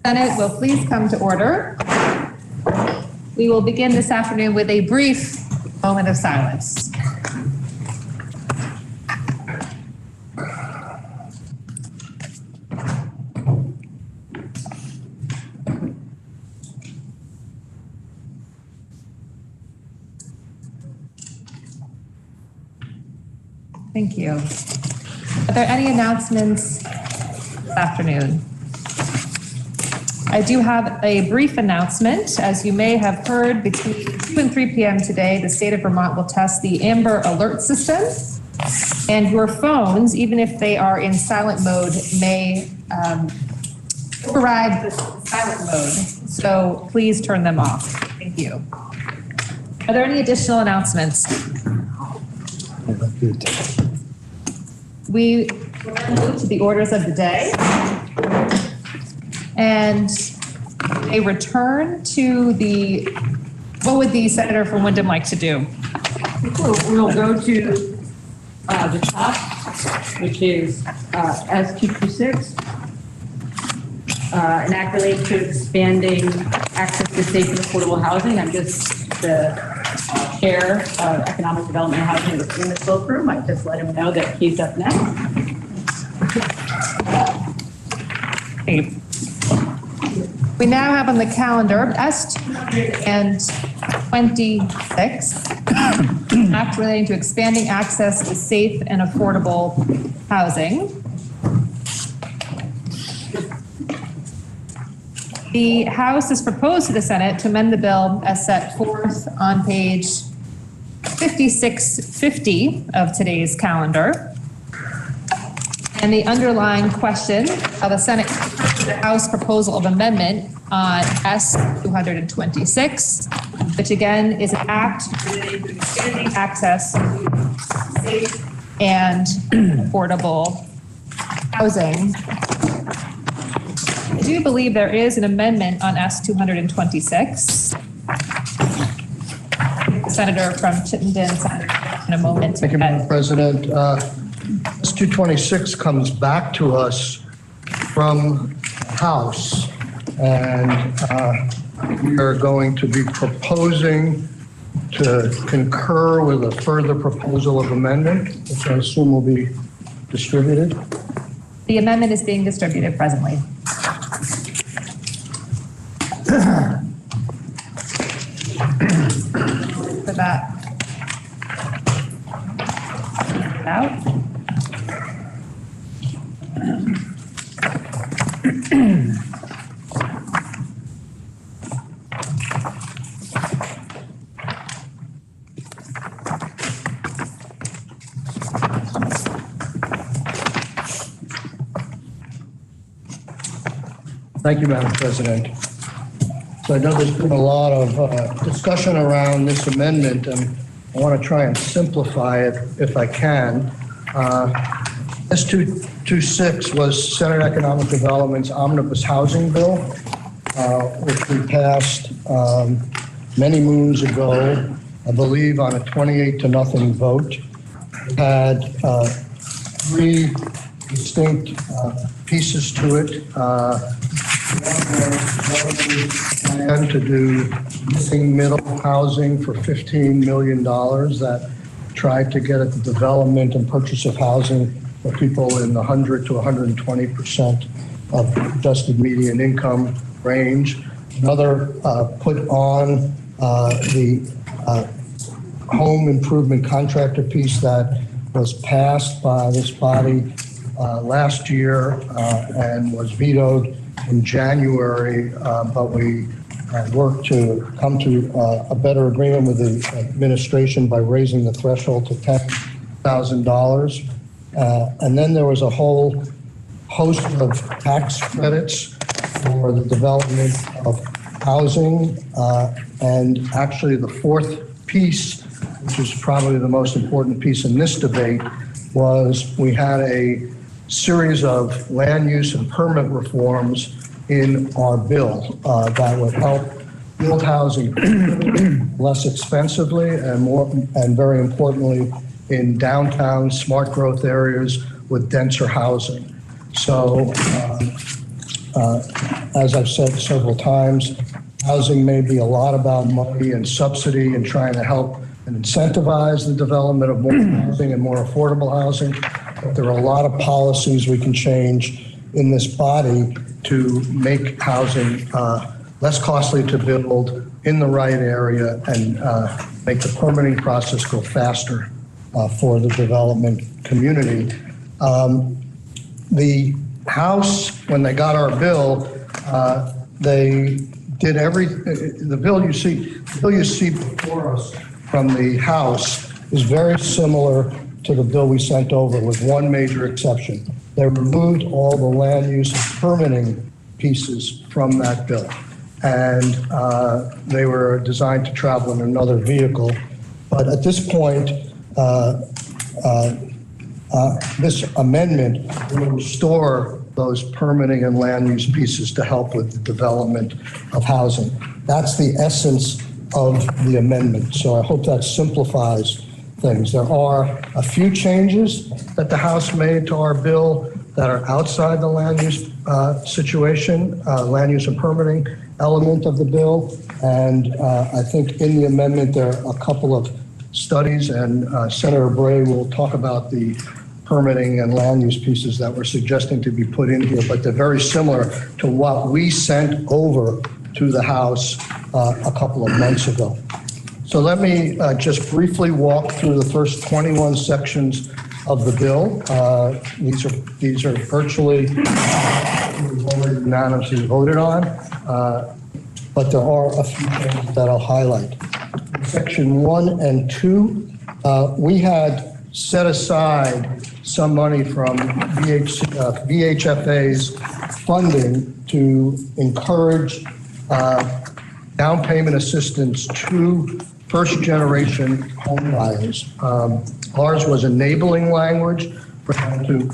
Senate will please come to order. We will begin this afternoon with a brief moment of silence. Thank you. Are there any announcements this afternoon? I do have a brief announcement. As you may have heard, between 2 and 3 p.m. today, the state of Vermont will test the Amber Alert system, and your phones, even if they are in silent mode, may override the silent mode. So please turn them off. Thank you. Are there any additional announcements? We will then move to the orders of the day. And a return to what would the senator from Wyndham like to do? We'll go to the top, which is S226, an act related to expanding access to safe and affordable housing. I'm just the chair of economic development and housing in the cloakroom. I just let him know that he's up next. We now have on the calendar S226, act relating to expanding access to safe and affordable housing. The House has proposed to the Senate to amend the bill as set forth on page 5650 of today's calendar. And the underlying question of the Senate, the House proposal of amendment on S226, which again is an act relating to expanding access to safe and affordable housing. I do believe there is an amendment on S226. The senator from Chittenden, in a moment. Thank you, Madam President. S226 comes back to us from House, and we are going to be proposing to concur with a further proposal of amendment, which I assume will be distributed. The amendment is being distributed presently. For that. Out. Thank you, Madam President. So I know there's been a lot of discussion around this amendment, and I want to try and simplify it if I can. S226 was Senate Economic Development's omnibus housing bill, which we passed many moons ago, I believe on a 28-0 vote. It had 3 distinct pieces to it. Plan to do missing middle housing for $15 million that tried to get at the development and purchase of housing for people in the 100 to 120% of adjusted median income range. Another put on the home improvement contractor piece that was passed by this body last year and was vetoed in January, but we worked to come to a better agreement with the administration by raising the threshold to $10,000. And then there was a whole host of tax credits for the development of housing. And actually the fourth piece, which is probably the most important piece in this debate, was we had a series of land use and permit reforms in our bill that would help build housing less expensively and very importantly in downtown smart growth areas with denser housing. So As I've said several times, housing may be a lot about money and subsidy and trying to help and incentivize the development of more housing and more affordable housing. But there are a lot of policies we can change in this body to make housing less costly to build in the right area and make the permitting process go faster for the development community. The House, when they got our bill, they did the bill you see before us from the House is very similar to the bill we sent over with one major exception. They removed all the land use and permitting pieces from that bill. And they were designed to travel in another vehicle. But at this point, this amendment will restore those permitting and land use pieces to help with the development of housing. That's the essence of the amendment. So I hope that simplifies things. There are a few changes that the House made to our bill that are outside the land use situation, land use and permitting element of the bill. And I think in the amendment, there are a couple of studies, and Senator Bray will talk about the permitting and land use pieces that we're suggesting to be put in here, but they're very similar to what we sent over to the House a couple of months ago. So let me just briefly walk through the first 21 sections of the bill. These are virtually already unanimously voted on, but there are a few things that I'll highlight. In Section 1 and 2, we had set aside some money from VHFA's funding to encourage down payment assistance to first-generation home buyers. Ours was enabling language for them to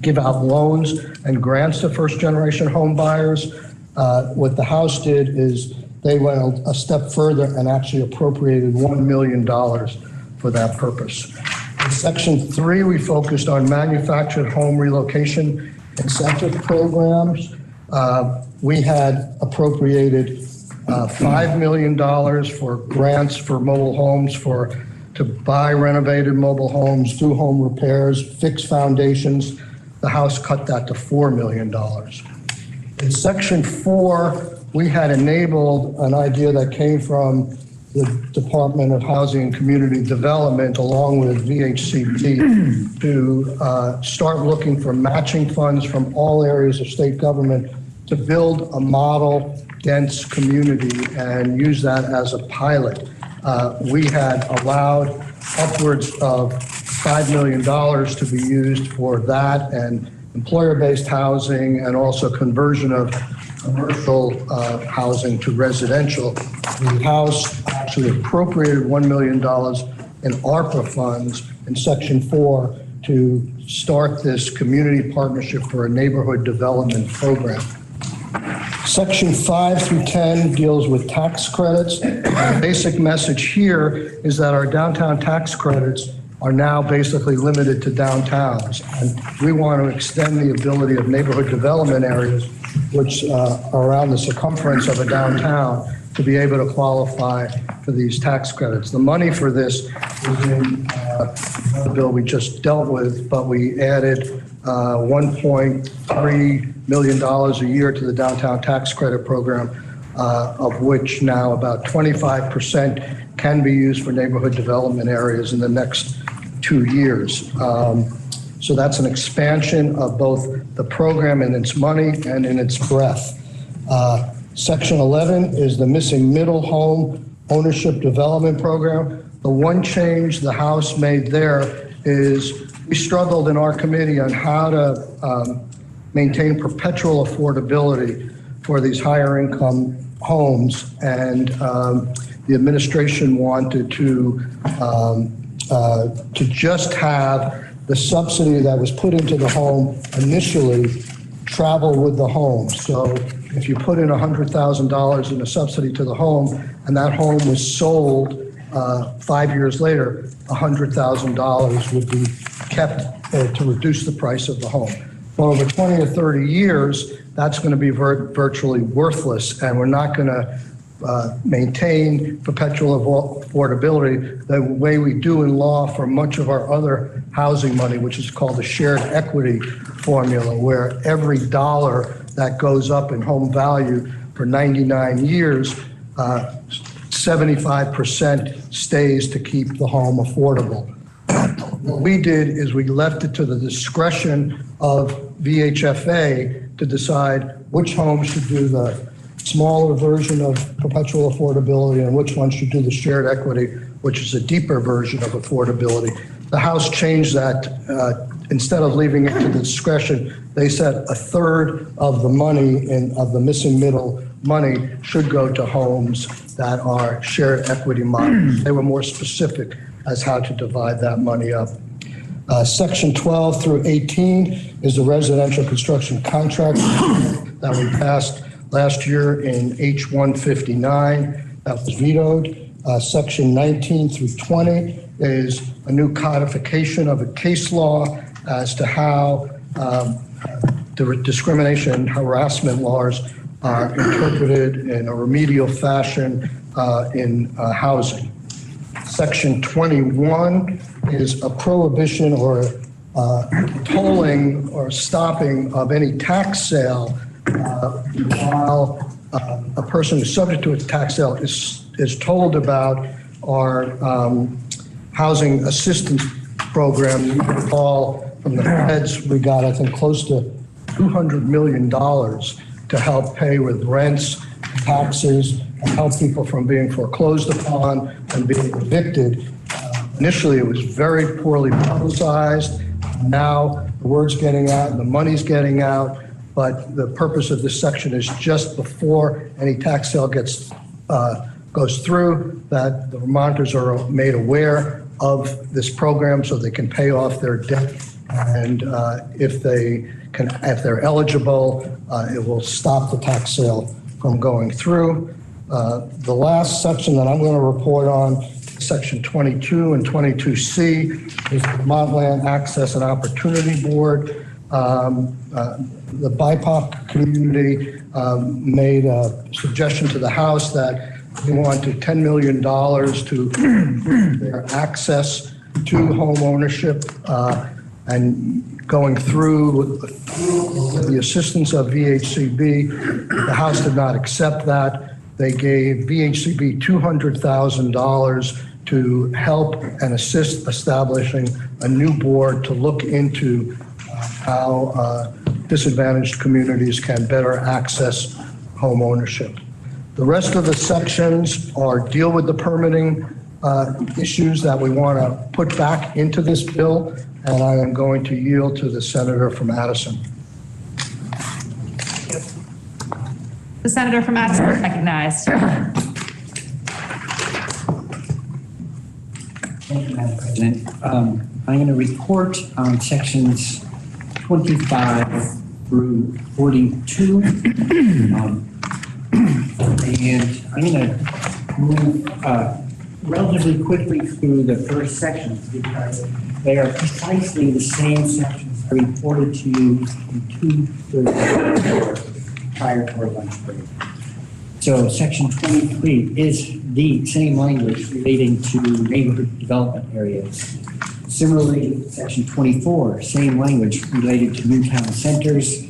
give out loans and grants to first-generation home buyers. What the House did is they went a step further and actually appropriated $1 million for that purpose. In Section 3, we focused on manufactured home relocation incentive programs. We had appropriated $5 million for grants for mobile homes to buy renovated mobile homes, do home repairs, fix foundations. The House cut that to $4 million. In Section 4, we had enabled an idea that came from the Department of Housing and Community Development along with VHCD to start looking for matching funds from all areas of state government to build a model dense community and use that as a pilot. We had allowed upwards of $5 million to be used for that and employer-based housing and also conversion of commercial housing to residential. The House actually appropriated $1 million in ARPA funds in Section 4 to start this community partnership for a neighborhood development program. Section 5 through 10 deals with tax credits. The basic message here is that our downtown tax credits are now basically limited to downtowns. And we want to extend the ability of neighborhood development areas, which are around the circumference of a downtown, to be able to qualify for these tax credits. The money for this is in the bill we just dealt with, but we added $1.3 million a year to the downtown tax credit program, of which now about 25% can be used for neighborhood development areas in the next 2 years. So that's an expansion of both the program and its money and in its breadth. Section 11 is the missing middle home ownership development program. The one change the House made there is we struggled in our committee on how to maintain perpetual affordability for these higher income homes, and the administration wanted to just have the subsidy that was put into the home initially travel with the home. So if you put in $100,000 in a subsidy to the home and that home was sold 5 years later, $100,000 would be kept to reduce the price of the home. Well, over 20 or 30 years, that's going to be virtually worthless, and we're not going to maintain perpetual affordability the way we do in law for much of our other housing money, which is called the shared equity formula, where every dollar that goes up in home value for 99 years, 75% stays to keep the home affordable. What we did is we left it to the discretion of VHFA to decide which homes should do the smaller version of perpetual affordability and which ones should do the shared equity, which is a deeper version of affordability. The House changed that. Instead of leaving it to the discretion, they said a third of the money of the missing middle money should go to homes that are shared equity models. They were more specific as how to divide that money up. Section 12 through 18 is the residential construction contract that we passed last year in H159 that was vetoed. Section 19 through 20 is a new codification of a case law as to how the discrimination and harassment laws are interpreted in a remedial fashion in housing. Section 21 is a prohibition or tolling or stopping of any tax sale while a person who's subject to a tax sale is told about our housing assistance program. You recall from the feds, we got, I think, close to $200 million to help pay with rents, taxes, and help people from being foreclosed upon and being evicted. Initially, it was very poorly publicized. Now the word's getting out and the money's getting out, but the purpose of this section is just before any tax sale goes through, that the Vermonters are made aware of this program so they can pay off their debt. And if they're eligible, it will stop the tax sale from going through. The last section that I'm going to report on, Section 22 and 22C, is the Vermont Land Access and Opportunity Board. The BIPOC community made a suggestion to the House that they wanted $10 million to their access to home ownership and going through with the assistance of VHCB. The House did not accept that. They gave VHCB $200,000 to help and assist establishing a new board to look into how disadvantaged communities can better access home ownership. The rest of the sections deal with the permitting issues that we want to put back into this bill, and I am going to yield to the senator from Addison. The senator from Addison is recognized. Thank you, Madam President. I'm going to report on sections 25 through 42. And I'm going to move relatively quickly through the first sections because they are precisely the same sections I reported to you in 2:34 prior to our lunch break. So section 23 is the same language relating to neighborhood development areas. Similarly, section 24, same language related to new town centers,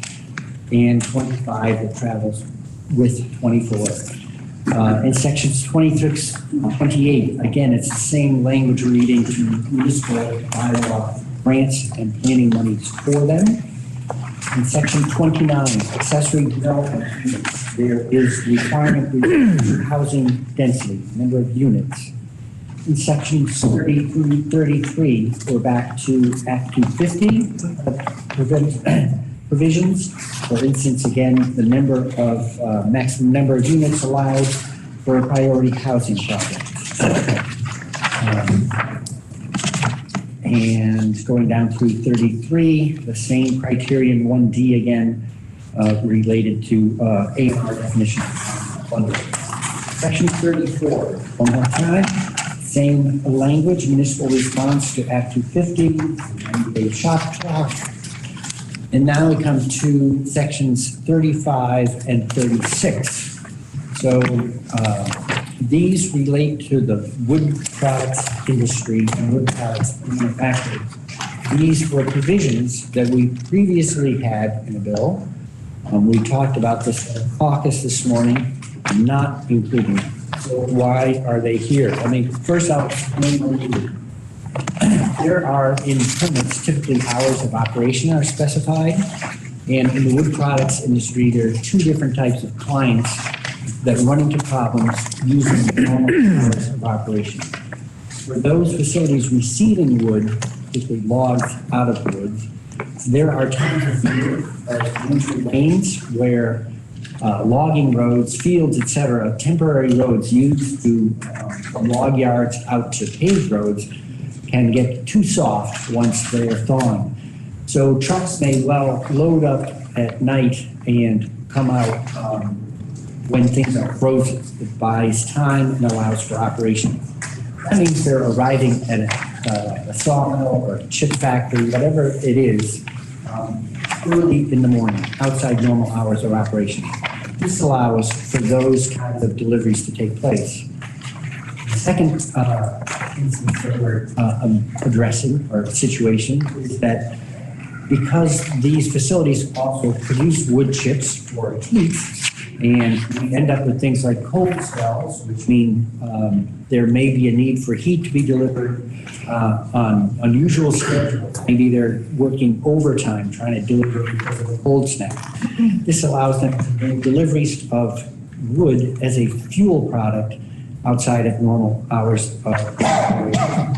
and 25 that travels with 24. In sections 26 and 28, again, it's the same language relating to municipal bylaw grants and planning monies for them. In section 29, accessory development units, there is the requirement for housing density, number of units. In sections 30 through 33, we're back to Act 250 provisions. For instance, again, the maximum number of units allowed for a priority housing project. And going down through 33, the same criterion 1D again, related to AR definition of funding. Section 34, one more time, same language, municipal response to Act 250, 90-day shop clock. And now we come to sections 35 and 36. So these relate to the wood products industry and wood products manufacturing. These were provisions that we previously had in the bill. We talked about this in caucus this morning, not including them. So why are they here? I mean, first I'll explain what we do. There are in permits typically hours of operation are specified, and in the wood products industry, there are two different types of clients that run into problems using the normal hours of operation. For those facilities receiving wood, particularly logs out of the woods, there are times of year as winter rains where logging roads, fields, etc., temporary roads used to from log yards out to paved roads can get too soft once they are thawing. So trucks may well load up at night and come out when things are frozen. It buys time and allows for operation. That means they're arriving at a sawmill or a chip factory, whatever it is, early in the morning, outside normal hours of operation. This allows for those kinds of deliveries to take place. The second instance that we're addressing or situation is that because these facilities also produce wood chips for heat, and we end up with things like cold spells, which mean there may be a need for heat to be delivered on unusual schedules. Maybe they're working overtime trying to deliver because of a cold snap. This allows them to bring deliveries of wood as a fuel product outside of normal hours of operation.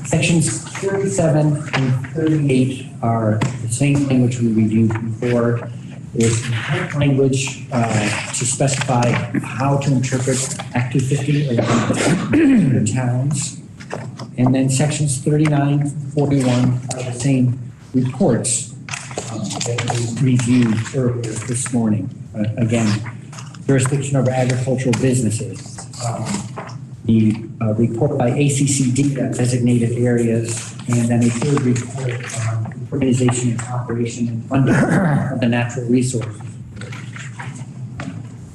Sections 37 and 38 are the same thing which we reviewed before. There's language to specify how to interpret Act 250 or the towns. And then sections 39, 41 are the same reports that we reviewed earlier this morning. Again, jurisdiction over agricultural businesses. The report by ACCD on designated areas, and then a third report on organization and operation and funding of the natural resources.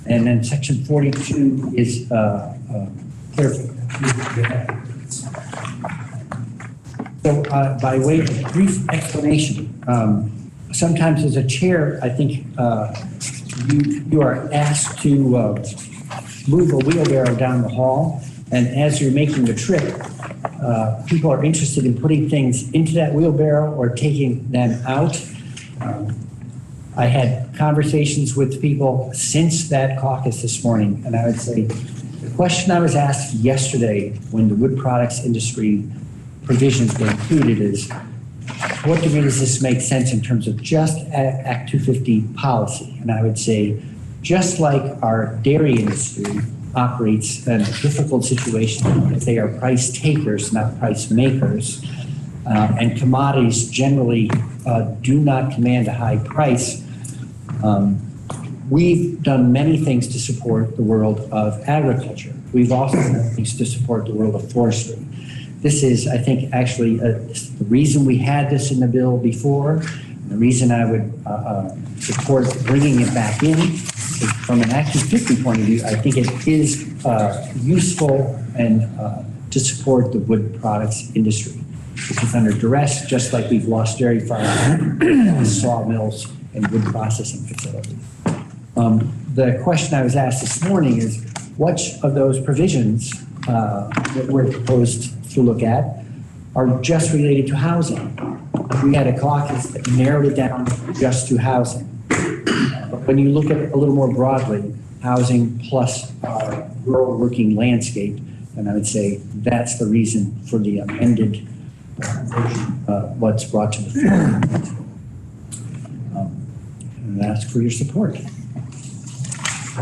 And then section 42 is clarification. So by way of brief explanation, sometimes as a chair, I think you are asked to move a wheelbarrow down the hall, and as you're making the trip, people are interested in putting things into that wheelbarrow or taking them out. I had conversations with people since that caucus this morning, and I would say the question I was asked yesterday when the wood products industry provisions were included is, what degree does this make sense in terms of just Act 250 policy? And I would say, just like our dairy industry operates in a difficult situation if they are price takers, not price makers, and commodities generally do not command a high price. We've done many things to support the world of agriculture. We've also done things to support the world of forestry. This is, I think, actually the reason we had this in the bill before, the reason I would support bringing it back in. From an Act 250 point of view, I think it is useful and to support the wood products industry, which is under duress, just like we've lost dairy farms, sawmills, and wood processing facilities. The question I was asked this morning is, which of those provisions that were proposed to look at are just related to housing? We had a caucus that narrowed it down just to housing. But when you look at it a little more broadly, housing plus our rural working landscape, and I would say that's the reason for the amended version, what's brought to the floor. And ask for your support.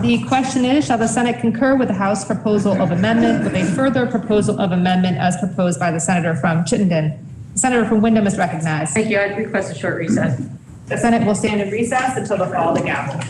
The question is, shall the Senate concur with the House proposal of amendment with a further proposal of amendment as proposed by the Senator from Chittenden? The Senator from Wyndham is recognized. Thank you. I request a short recess. The Senate will stand in recess until the call of the gavel.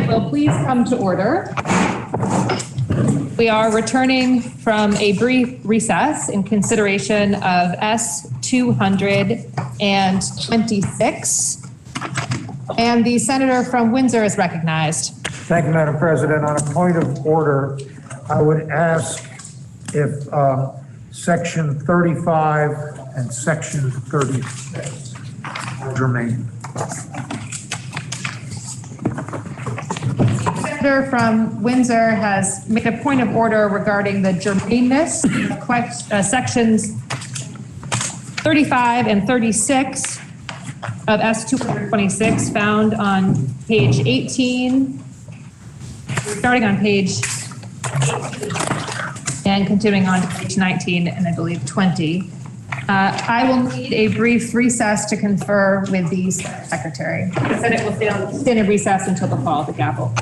will please come to order. We are returning from a brief recess in consideration of S 226. And the senator from Windsor is recognized. Thank you, Madam President. On a point of order, I would ask if Section 35 and Section 36 are germane. The senator from Windsor has made a point of order regarding the germaneness of sections 35 and 36 of S 226 found on page 18, starting on page 18 and continuing on to page 19 and I believe 20. I will need a brief recess to confer with the secretary. The Senate will stand in recess until the call of the gavel.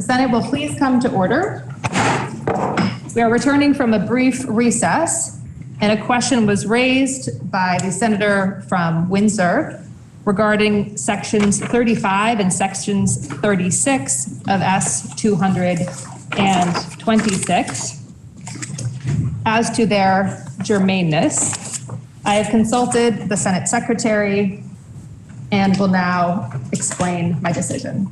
Senate will please come to order. We are returning from a brief recess, and a question was raised by the senator from Windsor regarding sections 35 and sections 36 of S 226 as to their germaneness. I have consulted the Senate Secretary and will now explain my decision.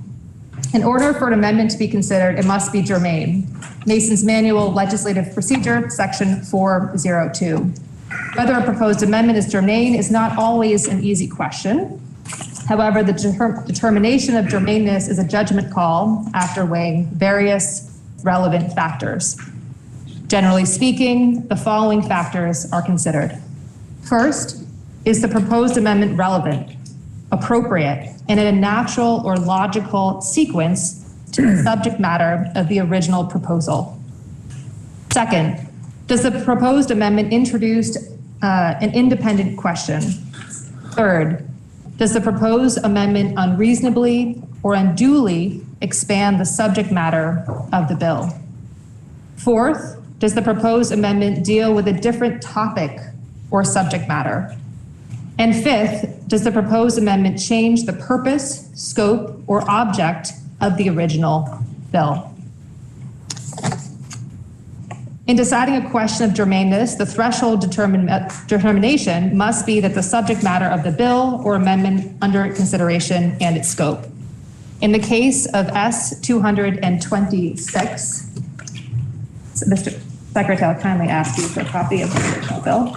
In order for an amendment to be considered, it must be germane. Mason's Manual Legislative Procedure, Section 402. Whether a proposed amendment is germane is not always an easy question. However, the determination of germaneness is a judgment call after weighing various relevant factors. Generally speaking, the following factors are considered. First, is the proposed amendment relevant, appropriate, and in a natural or logical sequence to the subject matter of the original proposal? Second, does the proposed amendment introduce an independent question? Third, does the proposed amendment unreasonably or unduly expand the subject matter of the bill? Fourth, does the proposed amendment deal with a different topic or subject matter? And fifth, does the proposed amendment change the purpose, scope, or object of the original bill? In deciding a question of germaneness, the threshold determination must be that the subject matter of the bill or amendment under consideration and its scope. In the case of S 226, so Mr. Secretary, I'll kindly ask you for a copy of the original bill.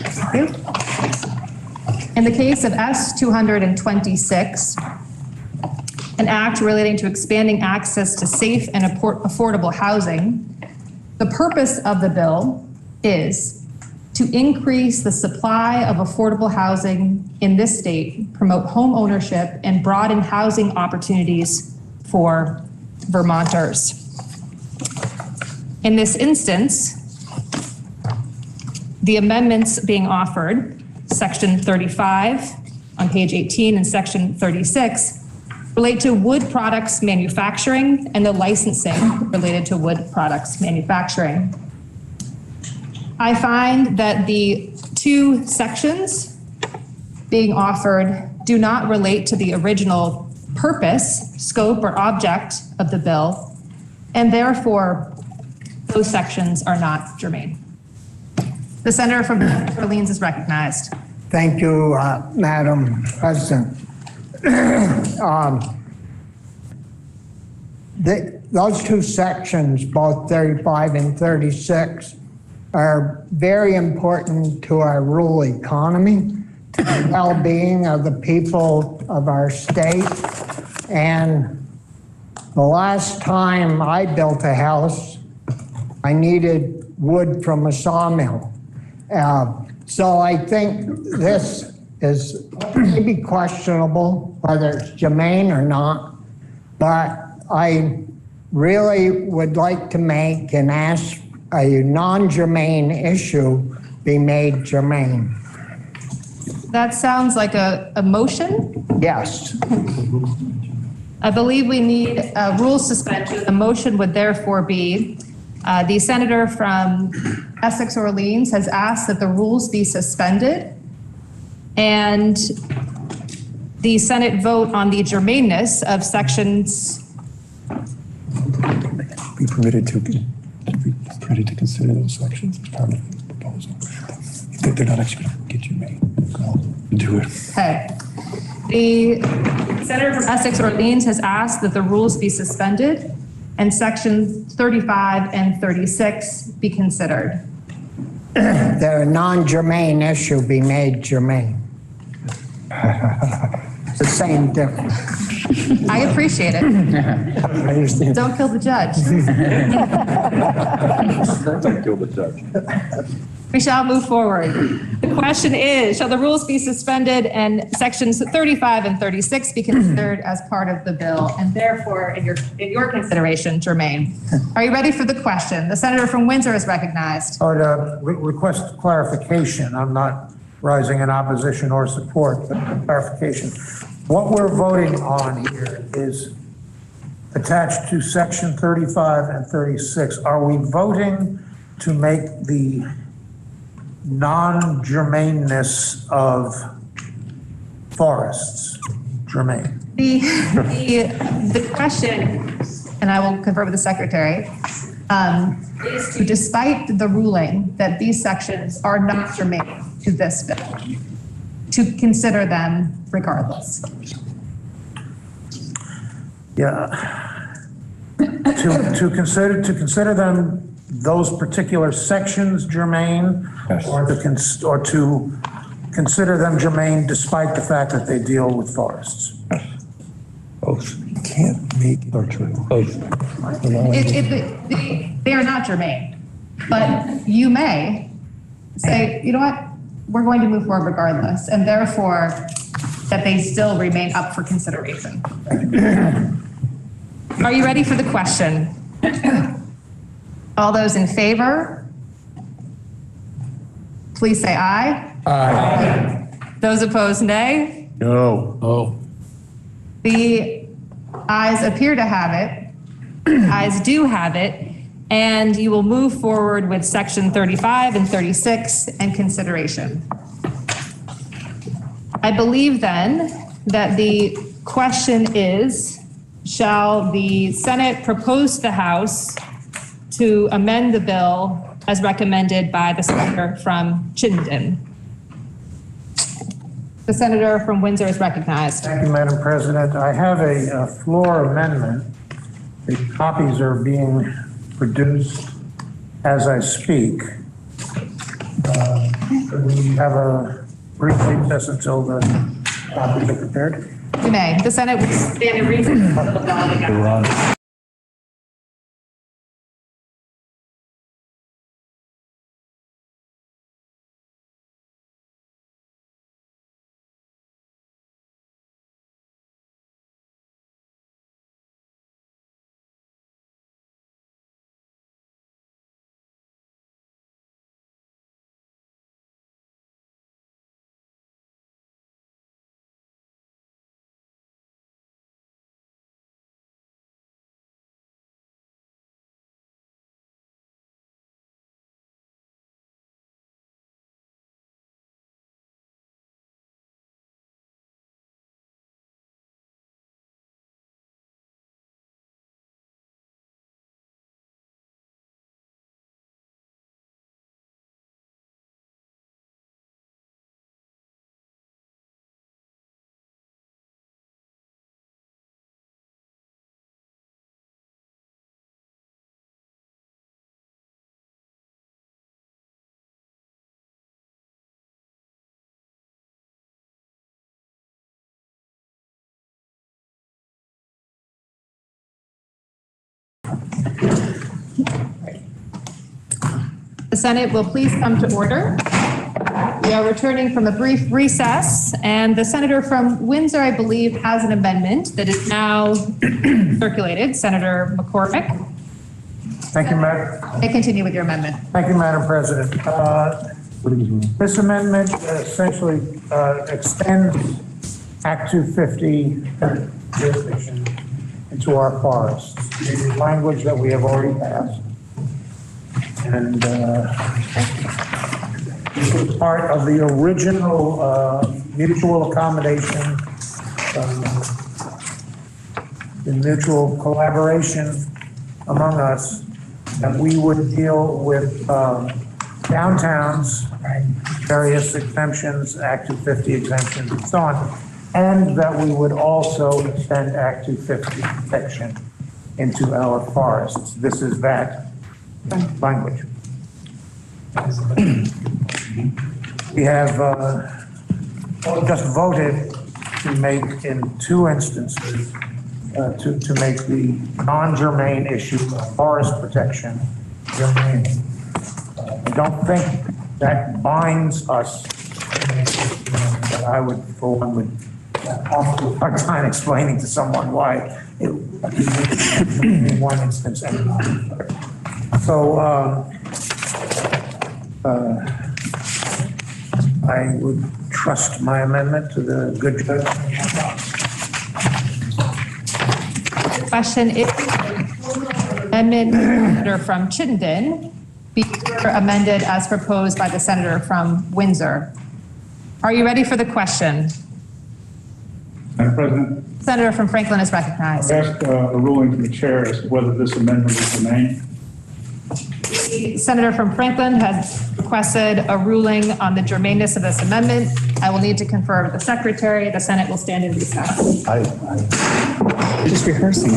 Thank you. In the case of S 226, an act relating to expanding access to safe and affordable housing, the purpose of the bill is to increase the supply of affordable housing in this state, promote home ownership, and broaden housing opportunities for Vermonters. In this instance, the amendments being offered, Section 35 on page 18 and Section 36, relate to wood products manufacturing and the licensing related to wood products manufacturing. I find that the two sections being offered do not relate to the original purpose, scope, or object of the bill, and therefore those sections are not germane. The senator from Orleans is recognized. Thank you, Madam President. Those two sections, both 35 and 36, are very important to our rural economy, to the well-being of the people of our state. And the last time I built a house, I needed wood from a sawmill. So I think this is maybe questionable whether it's germane or not, but I really would like to make and ask a non-germane issue be made germane. That sounds like a motion. Yes. I believe we need a rule suspension. The motion would therefore be the senator from Essex Orleans has asked that the rules be suspended and the Senate vote on the germaneness of sections. Be permitted to consider those sections as part of the proposal. They're not actually going to get you made. I'll do it. Okay. The senator from Essex Orleans has asked that the rules be suspended and sections 35 and 36 be considered. The non-germane issue be made germane. It's the same difference. I appreciate it. I understand. Don't kill the judge. Don't kill the judge. We shall move forward. The question is, shall the rules be suspended and sections 35 and 36 be considered as part of the bill and therefore in your consideration germane? Are you ready for the question? The senator from Windsor is recognized. I would request clarification. I'm not rising in opposition or support, but clarification. What we're voting on here is attached to section 35 and 36, are we voting to make the non-germaneness of forests germane? The question, and I will confirm with the secretary, is to, despite the ruling that these sections are not germane to this bill, to consider them regardless. Yeah. To consider them, those particular sections germane, Yes. or to consider them germane despite the fact that they deal with forests. Both. You can't make it or true. Both. They are not germane, but you may say, you know what, we're going to move forward regardless, and therefore that they still remain up for consideration. Are you ready for the question? All those in favor, please say aye. Aye. Those opposed, nay. No. Oh. The ayes appear to have it. Ayes do have it. And you will move forward with section 35 and 36 and consideration. I believe then that the question is, shall the Senate propose to the House to amend the bill as recommended by the senator from Chittenden? The senator from Windsor is recognized. Thank you, Madam President. I have a floor amendment. The copies are being produced as I speak. We have a brief recess until the copies are prepared. You may. The Senate will stand in recess until the bell begins. The Senate will please come to order. We are returning from a brief recess, and the senator from Windsor, I believe, has an amendment that is now circulated. Senator McCormick. Thank you, Madam. Continue with your amendment. Thank you, Madam President. This amendment essentially extends Act 250 jurisdiction into our forests. It is language that we have already passed. And this is part of the original mutual accommodation, the mutual collaboration among us, that we would deal with downtowns, various exemptions, Act 250 exemptions, and so on, and that we would also extend Act 250 protection into our forests. This is that language. We have just voted to make, in two instances, to make the non-germane issue of forest protection germane. I don't think that binds us. But I would, for one, would have a hard time explaining to someone why it in one instance and not in the other. So I would trust my amendment to the good judge. question is amendment senator from Chittenden be amended as proposed by the senator from Windsor. Are you ready for the question? Madam President, Senator from Franklin is recognized. I ask a ruling from the chair as to whether this amendment is germane. The senator from Franklin has requested a ruling on the germaneness of this amendment. I will need to confer with the secretary. The Senate will stand in recess. Just rehearsing.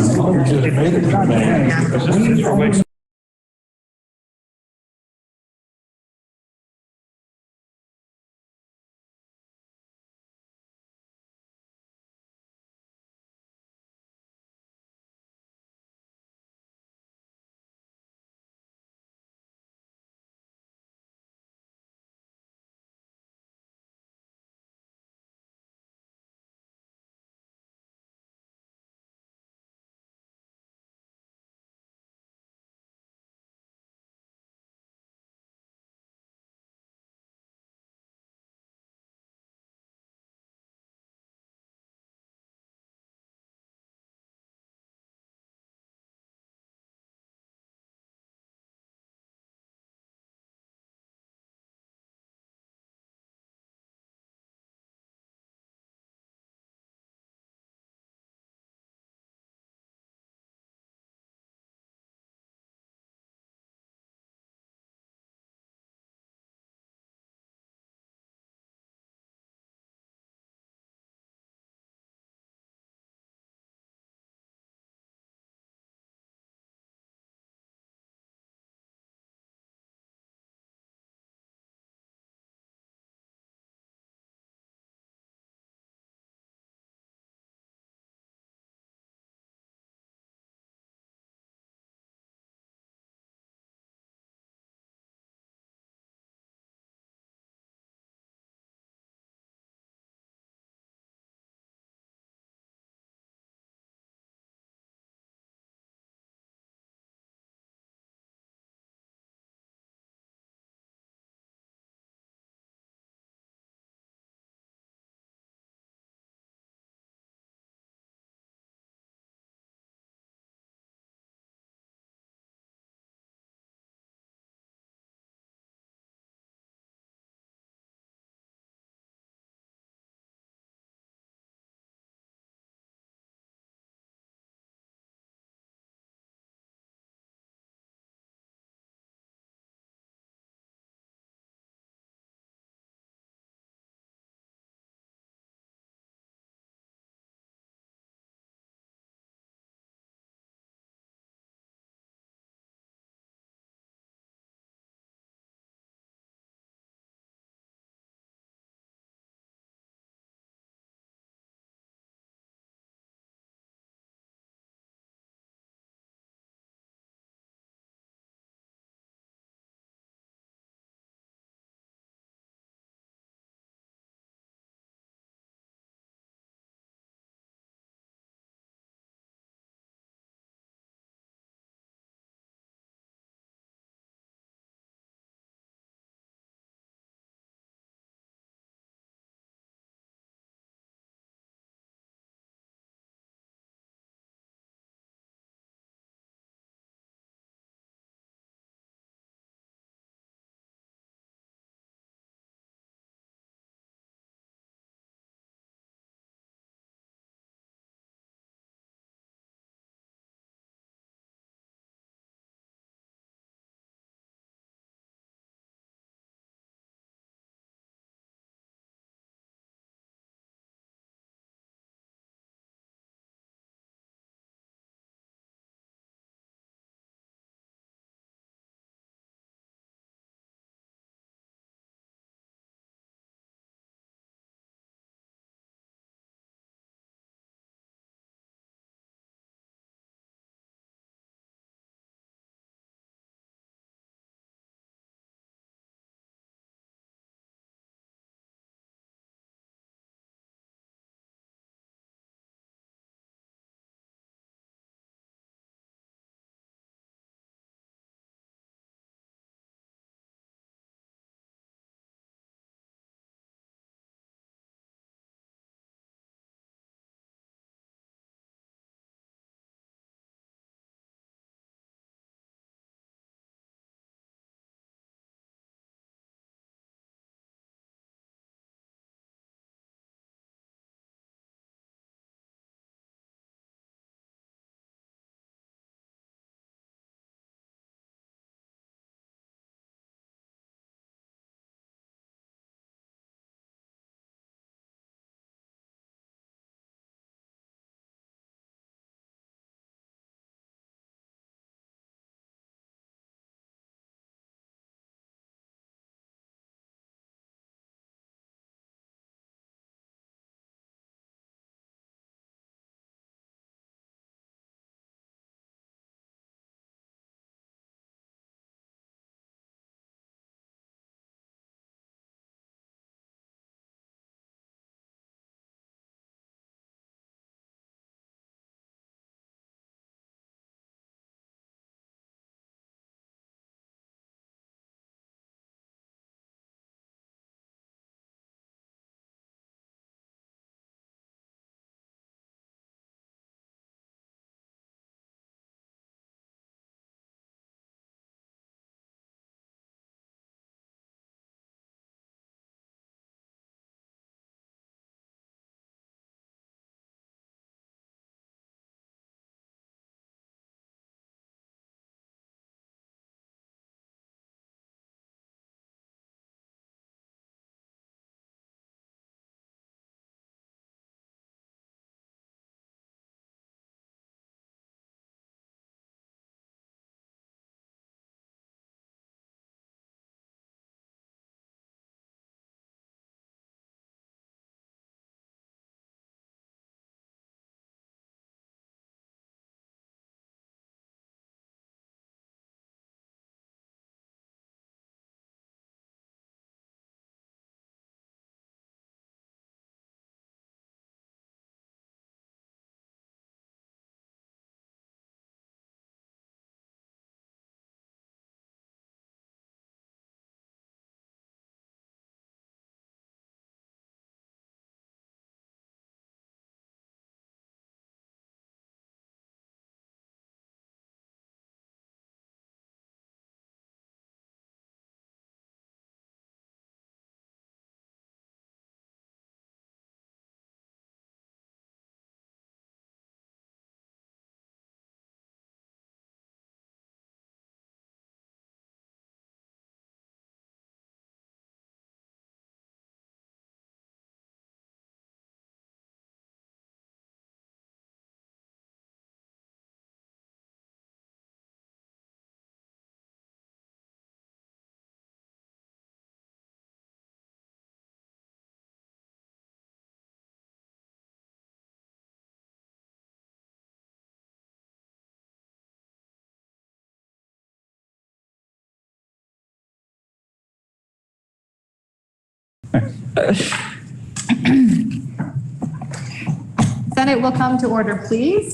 Senate will come to order, please.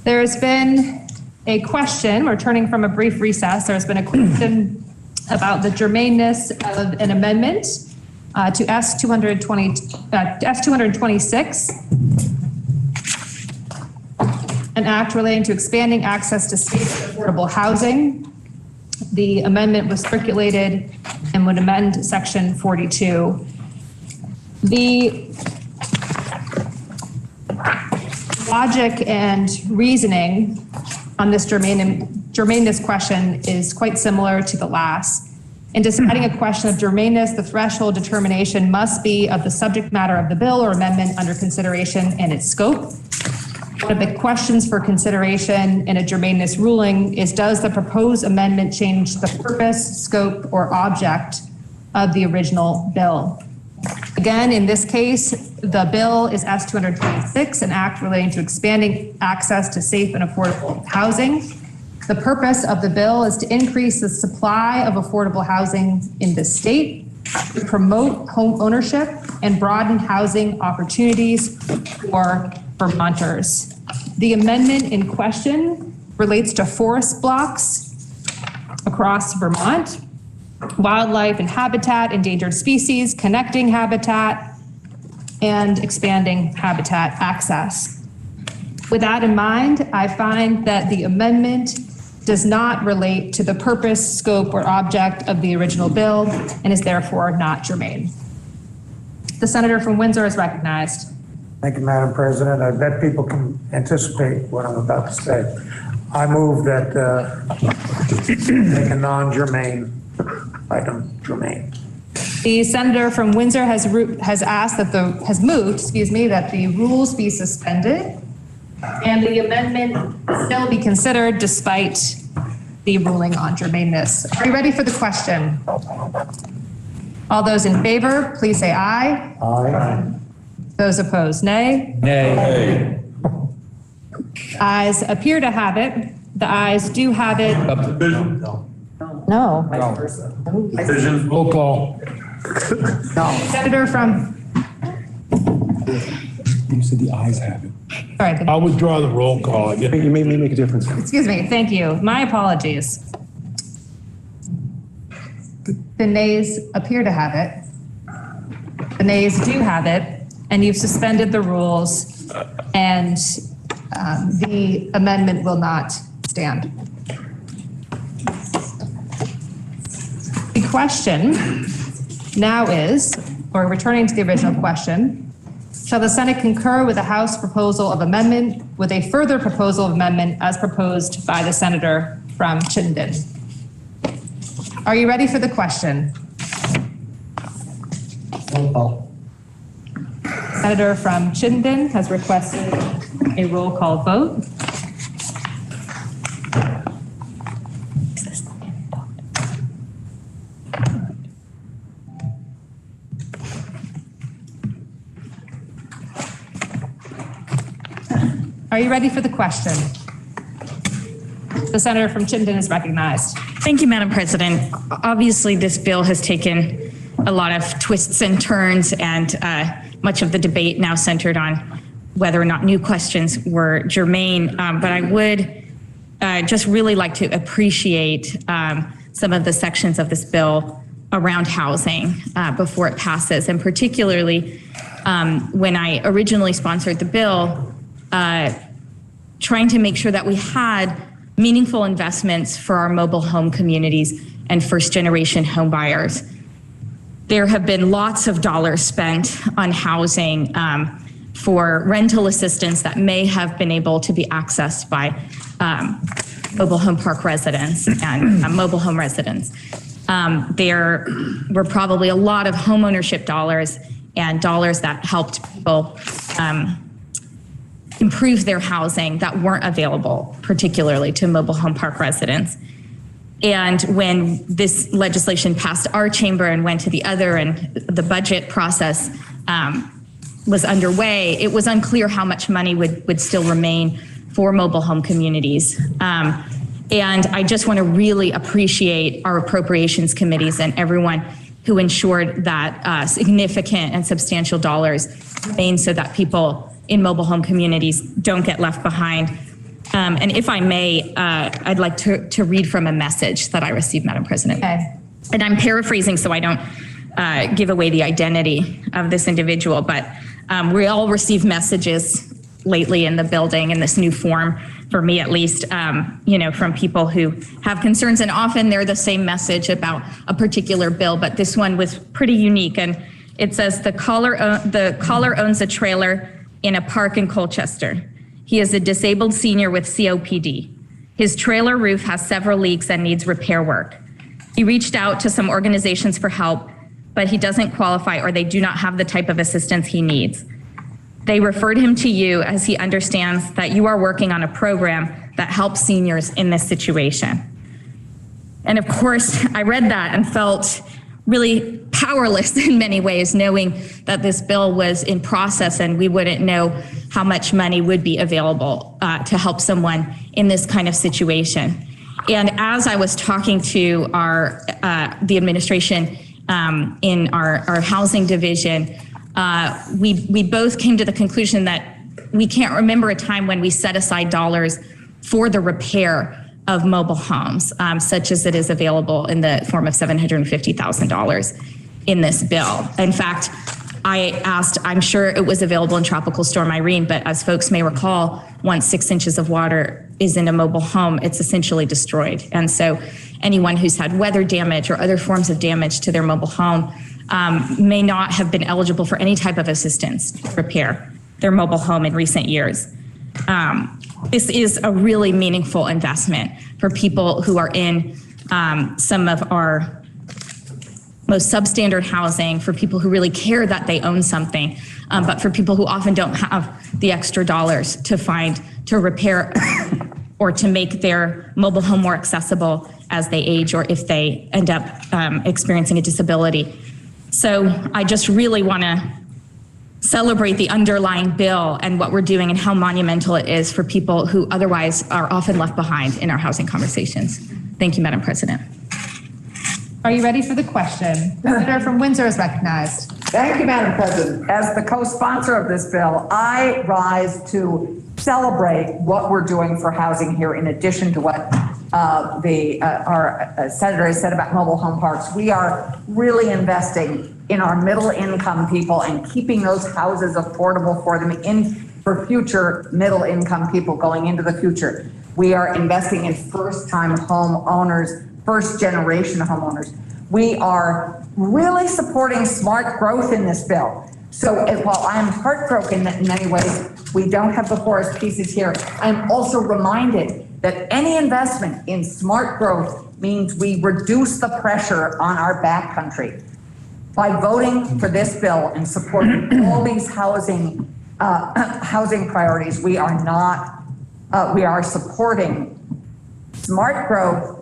There has been a question, we're turning from a brief recess, there's been a question about the germaneness of an amendment to S226, an act relating to expanding access to safe and affordable housing. The amendment was circulated and would amend Section 42. The logic and reasoning on this germaneness question is quite similar to the last. In deciding a question of germaneness, the threshold determination must be of the subject matter of the bill or amendment under consideration and its scope. One of the questions for consideration in a germaneness ruling is, does the proposed amendment change the purpose, scope, or object of the original bill? Again, in this case, the bill is S226, an act relating to expanding access to safe and affordable housing. The purpose of the bill is to increase the supply of affordable housing in the state, to promote home ownership, and broaden housing opportunities for Vermonters. The amendment in question relates to forest blocks across Vermont, wildlife and habitat, endangered species, connecting habitat, and expanding habitat access. With that in mind, I find that the amendment does not relate to the purpose, scope, or object of the original bill and is therefore not germane. The senator from Windsor is recognized. Thank you, Madam President. I bet people can anticipate what I'm about to say. I move that make a non-germane item germane. The senator from Windsor has moved that the rules be suspended and the amendment still be considered despite the ruling on germaneness. Are you ready for the question? All those in favor, please say aye. Aye. Those opposed, nay. Nay. Ayes appear to have it. The ayes do have it. No. Division. Roll call. Senator from, You said the ayes have it. sorry, I'll withdraw the roll call. You may make a difference. excuse me, thank you. My apologies. The nays appear to have it. The nays do have it, and you've suspended the rules, and the amendment will not stand. The question now is, or returning to the original question, shall the Senate concur with the House proposal of amendment with a further proposal of amendment as proposed by the senator from Chittenden? Are you ready for the question? Roll call. Senator from Chittenden has requested a roll call vote. Are you ready for the question? The senator from Chittenden is recognized. Thank you, Madam President. Obviously, this bill has taken a lot of twists and turns, and much of the debate now centered on whether or not new questions were germane. But I would just really like to appreciate some of the sections of this bill around housing before it passes, and particularly when I originally sponsored the bill, trying to make sure that we had meaningful investments for our mobile home communities and first-generation home buyers. There have been lots of dollars spent on housing for rental assistance that may have been able to be accessed by mobile home park residents and mobile home residents. There were probably a lot of homeownership dollars and dollars that helped people improve their housing that weren't available, particularly to mobile home park residents. And when this legislation passed our chamber and went to the other, and the budget process was underway, it was unclear how much money would still remain for mobile home communities. And I just want to really appreciate our appropriations committees and everyone who ensured that significant and substantial dollars remain so that people in mobile home communities don't get left behind. And if I may, I'd like to read from a message that I received, Madam President. Okay. And I'm paraphrasing so I don't give away the identity of this individual, but we all receive messages lately in the building in this new form, for me at least, from people who have concerns, and often they're the same message about a particular bill, but this one was pretty unique. And it says, the caller owns a trailer in a park in Colchester. He is a disabled senior with COPD. His trailer roof has several leaks and needs repair work. He reached out to some organizations for help, but he doesn't qualify, or they do not have the type of assistance he needs. They referred him to you as he understands that you are working on a program that helps seniors in this situation. And of course, I read that and felt really powerless in many ways, knowing that this bill was in process and we wouldn't know how much money would be available to help someone in this kind of situation. And as I was talking to the administration in our housing division, we both came to the conclusion that we can't remember a time when we set aside dollars for the repair of mobile homes, such as it is available in the form of $750,000 in this bill. In fact, I asked, I'm sure it was available in Tropical Storm Irene, but as folks may recall, once 6 inches of water is in a mobile home, it's essentially destroyed. And so anyone who's had weather damage or other forms of damage to their mobile home may not have been eligible for any type of assistance to repair their mobile home in recent years. This is a really meaningful investment for people who are in some of our most substandard housing, for people who really care that they own something, but for people who often don't have the extra dollars to repair or to make their mobile home more accessible as they age, or if they end up experiencing a disability. So I just really want to celebrate the underlying bill and what we're doing and how monumental it is for people who otherwise are often left behind in our housing conversations. Thank you, Madam President. Are you ready for the question? The senator from Windsor is recognized. Thank you, Madam President. As the co-sponsor of this bill, I rise to celebrate what we're doing for housing here, in addition to what our senator has said about mobile home parks. We are really investing in our middle income people and keeping those houses affordable for them for future middle income people going into the future. We are investing in first time homeowners, first generation homeowners. We are really supporting smart growth in this bill. So while I'm heartbroken that in many ways we don't have the forest pieces here, I'm also reminded that any investment in smart growth means we reduce the pressure on our backcountry. By voting for this bill and supporting all these housing priorities, we are supporting smart growth,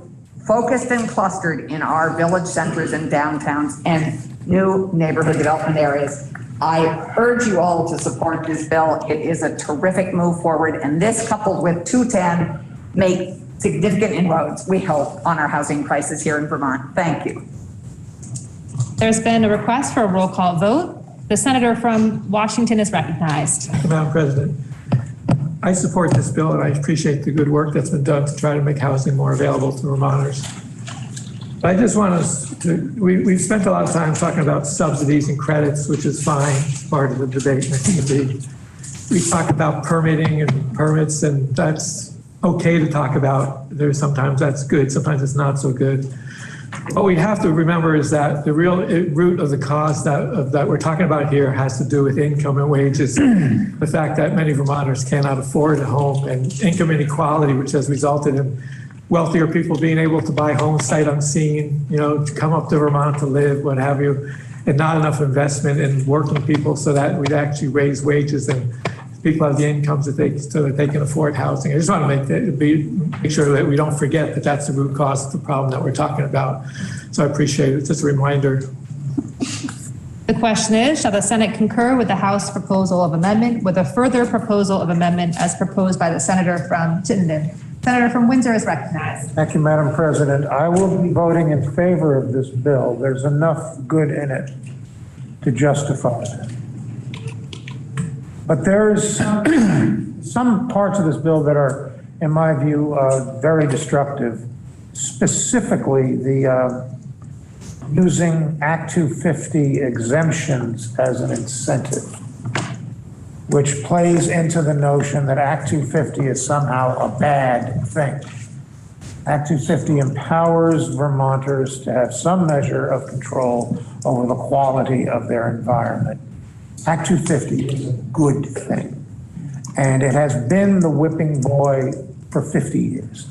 focused and clustered in our village centers and downtowns and new neighborhood development areas. I urge you all to support this bill. It is a terrific move forward, and this, coupled with 210, make significant inroads, we hope, on our housing crisis here in Vermont. Thank you. There's been a request for a roll call vote. The senator from Washington is recognized. Thank you, Madam President. I support this bill, and I appreciate the good work that's been done to try to make housing more available to Vermonters. But I just want us to, we've spent a lot of time talking about subsidies and credits, which is fine, it's part of the debate. I think we talk about permitting and permits, and that's okay to talk about. There's sometimes that's good, sometimes it's not so good. What we have to remember is that the real root of the cause that we're talking about here has to do with income and wages. The fact that many Vermonters cannot afford a home, and income inequality, which has resulted in wealthier people being able to buy homes sight unseen, to come up to Vermont to live, what have you, and not enough investment in working people so that we'd actually raise wages and people have the incomes so that they can afford housing. I just want to make sure that we don't forget that that's the root cause of the problem that we're talking about. So I appreciate it. It's just a reminder. The question is, shall the Senate concur with the House proposal of amendment with a further proposal of amendment as proposed by the senator from Chittenden? Senator from Windsor is recognized. Thank you, Madam President. I will be voting in favor of this bill. There's enough good in it to justify it. But there's some parts of this bill that are, in my view, very destructive. Specifically, the using Act 250 exemptions as an incentive, which plays into the notion that Act 250 is somehow a bad thing. Act 250 empowers Vermonters to have some measure of control over the quality of their environment. Act 250 is a good thing, and it has been the whipping boy for 50 years.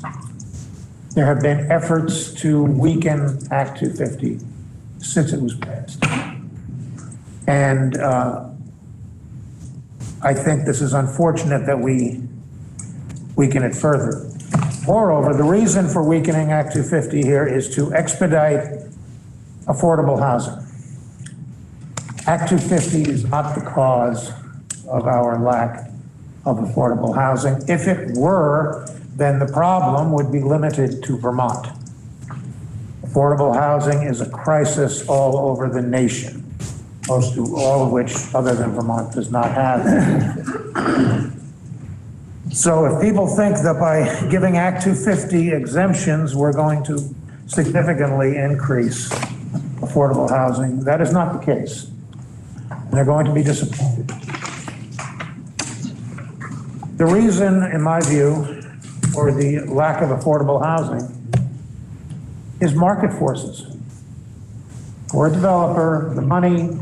There have been efforts to weaken Act 250 since it was passed. And I think this is unfortunate that we weaken it further. Moreover, the reason for weakening Act 250 here is to expedite affordable housing. Act 250 is not the cause of our lack of affordable housing. If it were, then the problem would be limited to Vermont. Affordable housing is a crisis all over the nation, all of which, other than Vermont, does not have it. So if people think that by giving Act 250 exemptions, we're going to significantly increase affordable housing, that is not the case. And they're going to be disappointed. The reason, in my view, for the lack of affordable housing is market forces. For a developer, the money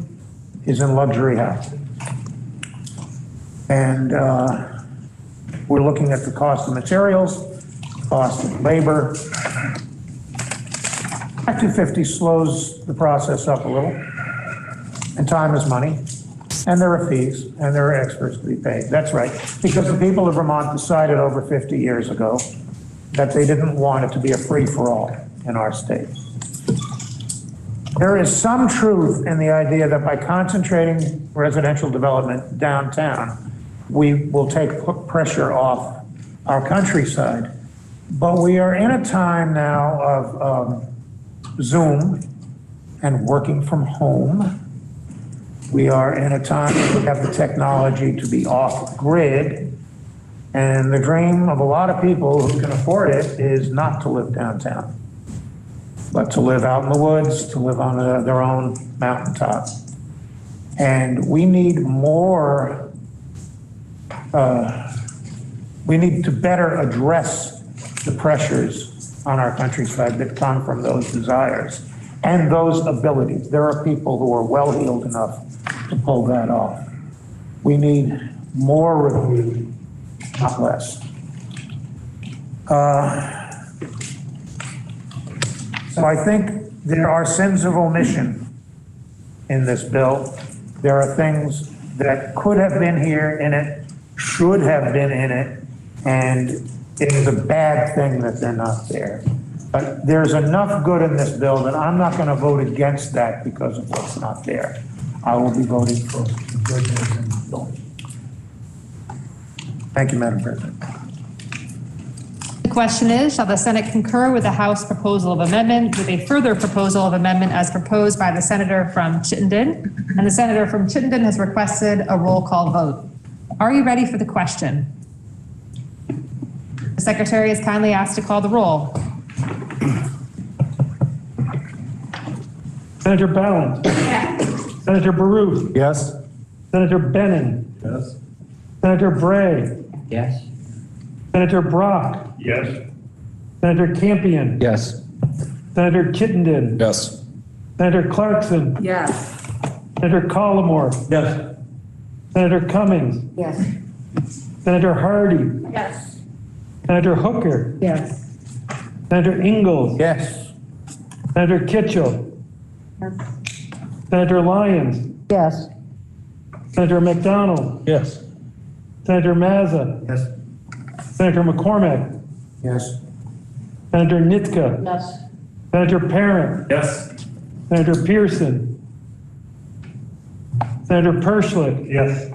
is in luxury housing. And we're looking at the cost of materials, cost of labor. Act 250 slows the process up a little, and time is money, and there are fees, and there are experts to be paid. That's right, because the people of Vermont decided over 50 years ago that they didn't want it to be a free-for-all in our state. There is some truth in the idea that by concentrating residential development downtown, we will take pressure off our countryside. But we are in a time now of Zoom and working from home. We are in a time when we have the technology to be off-grid. And the dream of a lot of people who can afford it is not to live downtown, but to live out in the woods, to live on their own mountaintop. And we need more, we need to better address the pressures on our countryside that come from those desires and those abilities. There are people who are well-heeled enough to pull that off. We need more review, not less. So I think there are sins of omission in this bill. There are things that could have been here in it, should have been in it, and it is a bad thing that they're not there. But there's enough good in this bill that I'm not going to vote against that because of what's not there. I will be voting for the good that is in the bill. Thank you, Madam President. The question is, shall the Senate concur with the House proposal of amendment with a further proposal of amendment as proposed by the Senator from Chittenden? And the Senator from Chittenden has requested a roll call vote. Are you ready for the question? The Secretary is kindly asked to call the roll. Senator Ballant. Yes. Senator Baruch. Yes. Senator Benning. Yes. Senator Bray. Yes. Senator Brock. Yes. Senator Campion. Yes. Senator Chittenden. Yes. Senator Clarkson. Yes. Senator Collimore. Yes. Senator Cummings. Yes. Senator Hardy. Yes. Senator Hooker. Yes. Senator Ingalls. Yes. Senator Kitchell. Senator Lyons. Yes. Senator McDonald. Yes. Senator Mazza. Yes. Senator McCormack. Yes. Senator Nitka. Yes. Senator Parent. Yes. Senator Pearson. Senator Perschlick. Yes.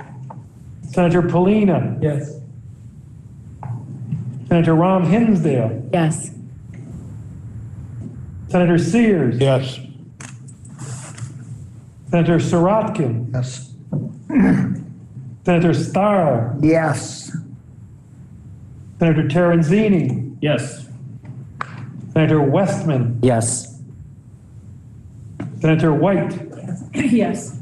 Senator Polina. Yes. Senator Rom Hinsdale. Yes. Senator Sears. Yes. Senator Sirotkin. Yes. Senator Starr. Yes. Senator Terenzini. Yes. Senator Westman. Yes. Senator White. Yes.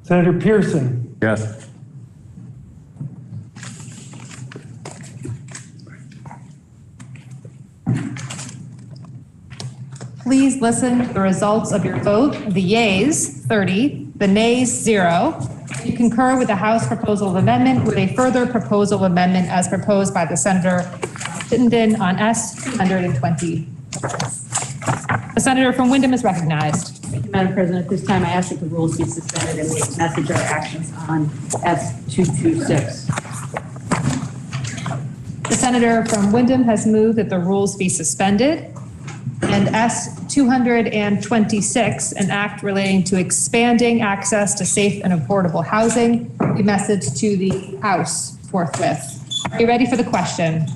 Senator Pearson. Yes. Please listen to the results of your vote. The yeas, 30, the nays, 0. You concur with the House proposal of amendment with a further proposal of amendment as proposed by the Senator Chittenden on S 220. The senator from Windham is recognized. Thank you, Madam President. At this time, I ask that the rules be suspended and we message our actions on S 226. The senator from Windham has moved that the rules be suspended. And S 226, an act relating to expanding access to safe and affordable housing, be messaged to the House forthwith. Are you ready for the question?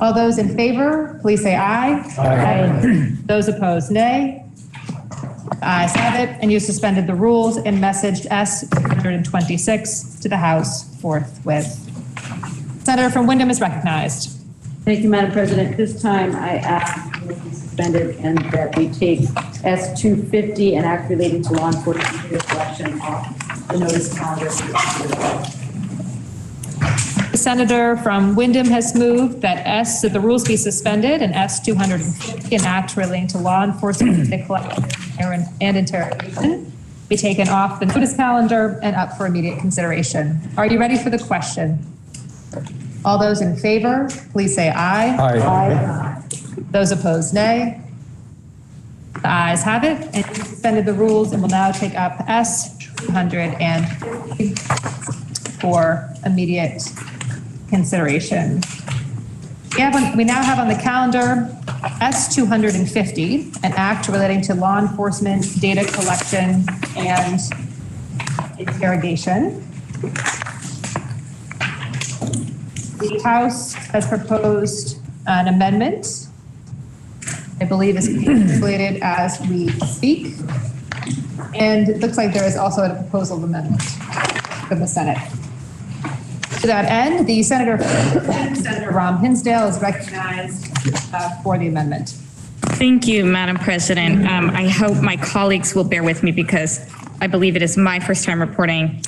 All those in favor, please say aye. Aye. Those opposed, nay. The ayes have it, and you suspended the rules and messaged S 226 to the House forthwith. Senator from Windham is recognized. Thank you, Madam President. This time, I ask that the rules be suspended and that we take S 250, an act relating to law enforcement data collection, off the notice calendar. The senator from Windham has moved that the rules be suspended and S 250, an act relating to law enforcement data collection and interrogation, be taken off the notice calendar and up for immediate consideration. Are you ready for the question? All those in favor, please say aye. Aye. Those opposed, nay. The ayes have it, and you suspended the rules and will now take up S 250 for immediate consideration. We now have on the calendar S 250, an act relating to law enforcement data collection and interrogation. The House has proposed an amendment, I believe is completed as we speak. And it looks like there is also a proposal of amendment from the Senate. To that end, the Senator Rom Hinsdale is recognized for the amendment. Thank you, Madam President. I hope my colleagues will bear with me because I believe it is my first time reporting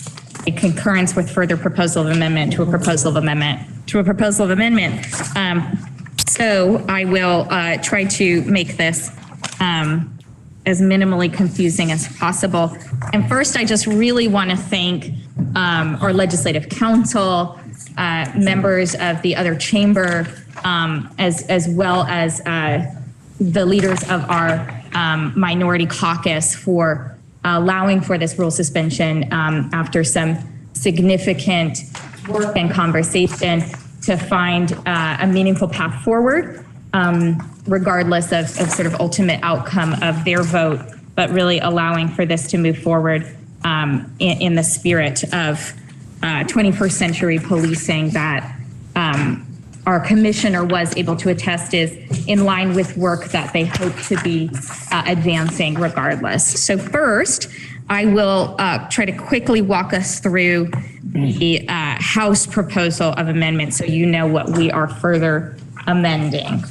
a concurrence with further proposal of amendment to a proposal of amendment to a proposal of amendment. So I will try to make this as minimally confusing as possible. And first, I just really want to thank our legislative council, members of the other chamber, as well as the leaders of our minority caucus for allowing for this rule suspension after some significant work and conversation to find a meaningful path forward, regardless of sort of ultimate outcome of their vote, but really allowing for this to move forward in the spirit of 21st century policing that our commissioner was able to attest is in line with work that they hope to be advancing regardless. So first, I will try to quickly walk us through the House proposal of amendment so you know what we are further amending.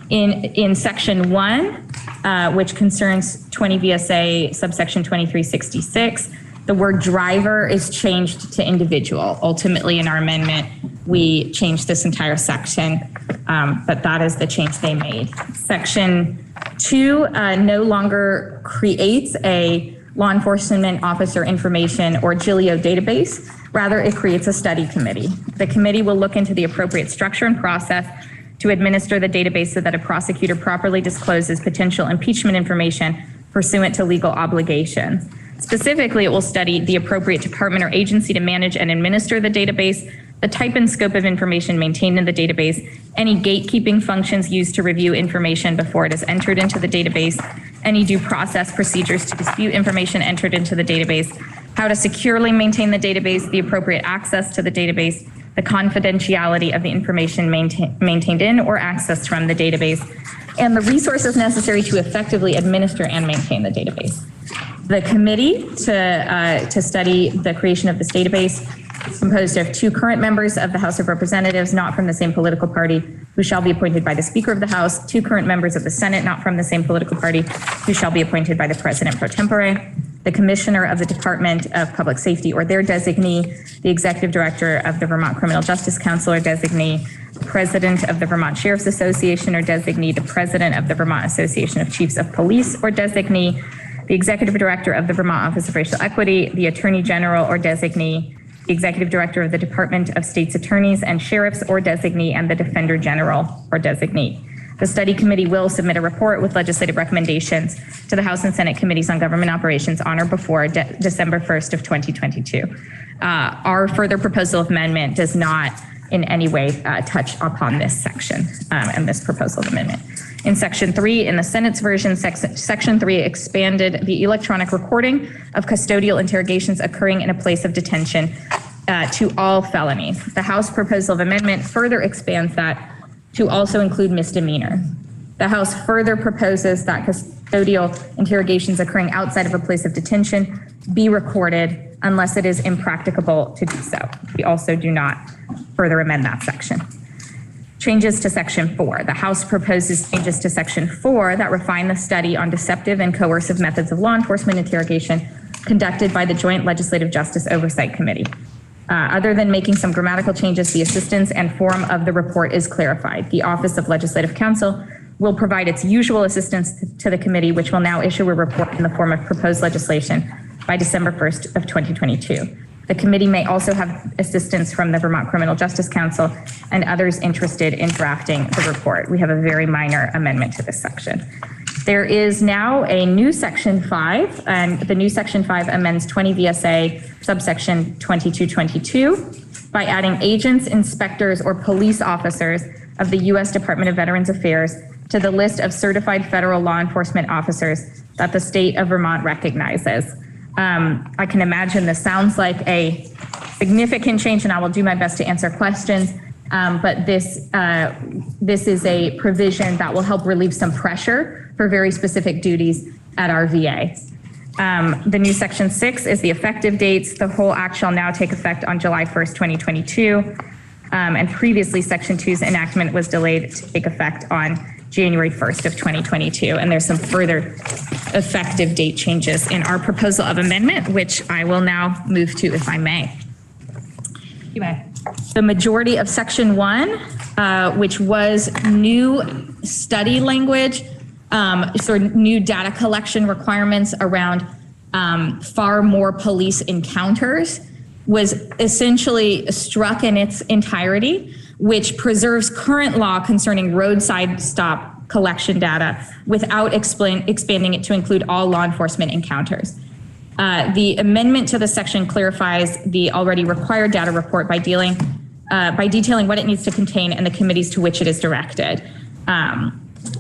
In section 1, which concerns 20 VSA subsection 2366, the word driver is changed to individual. Ultimately, in our amendment, we changed this entire section, but that is the change they made. Section 2 no longer creates a law enforcement officer information or GILEO database. Rather, it creates a study committee. The committee will look into the appropriate structure and process to administer the database so that a prosecutor properly discloses potential impeachment information pursuant to legal obligations. Specifically, it will study the appropriate department or agency to manage and administer the database, the type and scope of information maintained in the database, any gatekeeping functions used to review information before it is entered into the database, any due process procedures to dispute information entered into the database, how to securely maintain the database, the appropriate access to the database, the confidentiality of the information maintained in or accessed from the database, and the resources necessary to effectively administer and maintain the database. The committee to study the creation of this database is composed of 2 current members of the House of Representatives, not from the same political party, who shall be appointed by the Speaker of the House, 2 current members of the Senate, not from the same political party, who shall be appointed by the President pro tempore, the Commissioner of the Department of Public Safety or their designee, the Executive Director of the Vermont Criminal Justice Council or designee, the President of the Vermont Sheriff's Association or designee, the President of the Vermont Association of Chiefs of Police or designee, the Executive Director of the Vermont Office of Racial Equity, the Attorney General or designee, the Executive Director of the Department of State's Attorneys and Sheriffs or designee, and the Defender General or designee. The study committee will submit a report with legislative recommendations to the House and Senate Committees on Government Operations on or before December 1st of 2022. Our further proposal of amendment does not in any way touch upon this section and this proposal of amendment. In Section 3, in the Senate's version, Section 3 expanded the electronic recording of custodial interrogations occurring in a place of detention to all felonies. The House proposal of amendment further expands that to also include misdemeanor. The House further proposes that custodial interrogations occurring outside of a place of detention be recorded unless it is impracticable to do so. We also do not further amend that section. Changes to Section 4. The House proposes changes to Section 4 that refine the study on deceptive and coercive methods of law enforcement interrogation conducted by the Joint Legislative Justice Oversight Committee. Other than making some grammatical changes, the assistance and form of the report is clarified. The Office of Legislative Counsel will provide its usual assistance to the committee, which will now issue a report in the form of proposed legislation by December 1st of 2022. The committee may also have assistance from the Vermont Criminal Justice Council and others interested in drafting the report. We have a very minor amendment to this section. There is now a new Section 5, and the new Section 5 amends 20 VSA subsection 2222 by adding agents, inspectors, or police officers of the U.S. Department of Veterans Affairs to the list of certified federal law enforcement officers that the state of Vermont recognizes. I can imagine this sounds like a significant change, and I will do my best to answer questions. But this is a provision that will help relieve some pressure for very specific duties at our VA. The new Section 6 is the effective dates. The whole act shall now take effect on July 1st, 2022. And previously, Section 2's enactment was delayed to take effect on January 1st of 2022. And there's some further effective date changes in our proposal of amendment, which I will now move to, if I may. You may. The majority of Section 1, which was new study language, sort of new data collection requirements around far more police encounters, was essentially struck in its entirety, which preserves current law concerning roadside stop collection data without expanding it to include all law enforcement encounters. The amendment to the section clarifies the already required data report by detailing what it needs to contain and the committees to which it is directed.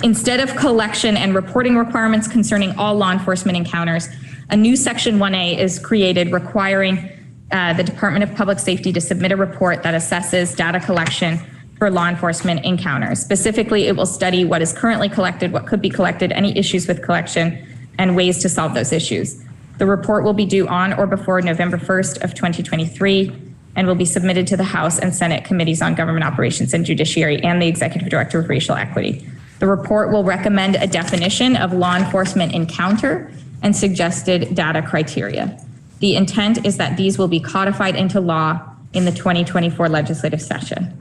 Instead of collection and reporting requirements concerning all law enforcement encounters, a new Section 1A is created requiring the Department of Public Safety to submit a report that assesses data collection for law enforcement encounters. Specifically, it will study what is currently collected, what could be collected, any issues with collection, and ways to solve those issues. The report will be due on or before November 1st of 2023 and will be submitted to the House and Senate Committees on Government Operations and Judiciary and the Executive Director of Racial Equity. The report will recommend a definition of law enforcement encounter and suggested data criteria. The intent is that these will be codified into law in the 2024 legislative session.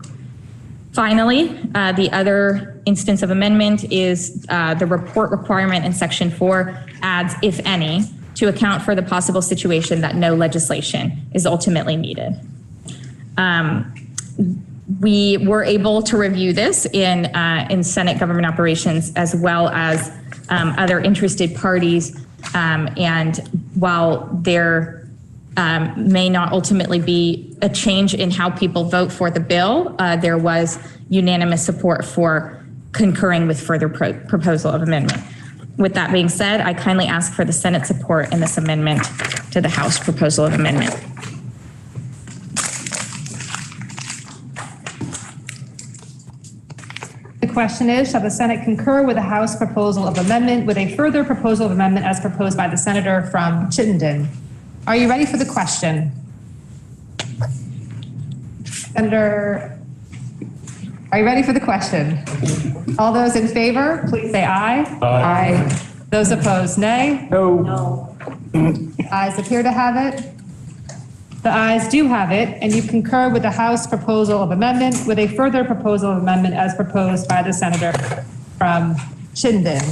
Finally, the other instance of amendment is the report requirement in Section 4 adds, if any, to account for the possible situation that no legislation is ultimately needed. We were able to review this in Senate Government Operations as well as other interested parties. And while there may not ultimately be a change in how people vote for the bill, there was unanimous support for concurring with further proposal of amendment. With that being said, I kindly ask for the Senate support in this amendment to the House proposal of amendment. The question is, shall the Senate concur with the House proposal of amendment with a further proposal of amendment as proposed by the senator from Chittenden? Are you ready for the question? Senator, are you ready for the question? All those in favor, please say aye. Aye. Those opposed, nay. No. Ayes appear to have it. The ayes do have it, and you concur with the House proposal of amendment with a further proposal of amendment as proposed by the senator from Chittenden.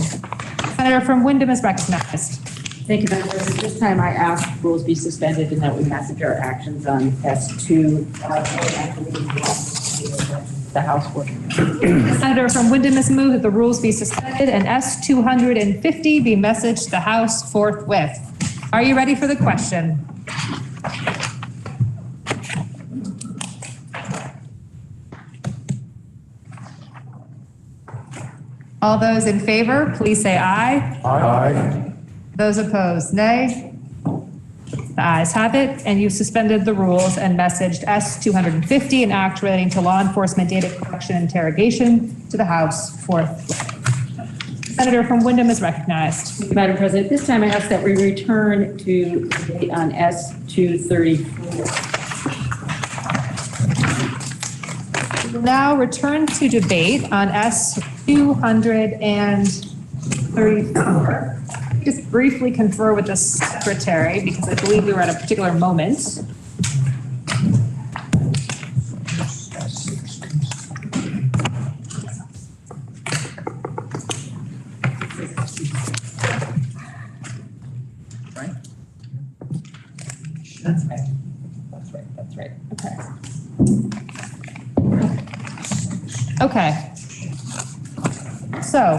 Senator from Windham is recognized. Thank you, Madam President. This time I ask rules be suspended and that we passage our actions on S2. The House work. The senator from Windham has moved that the rules be suspended and S250 be messaged to the House forthwith. Are you ready for the question? All those in favor, please say aye. Aye. Those opposed, nay. The ayes have it, and you suspended the rules and messaged S250, an act relating to law enforcement data collection and interrogation, to the House forthwith. Senator from Windham is recognized. Madam President, this time I ask that we return to debate on S234. We will now return to debate on S234. Just briefly confer with the secretary because I believe we were at a particular moment. Right? That's right. That's right. Okay. Okay. So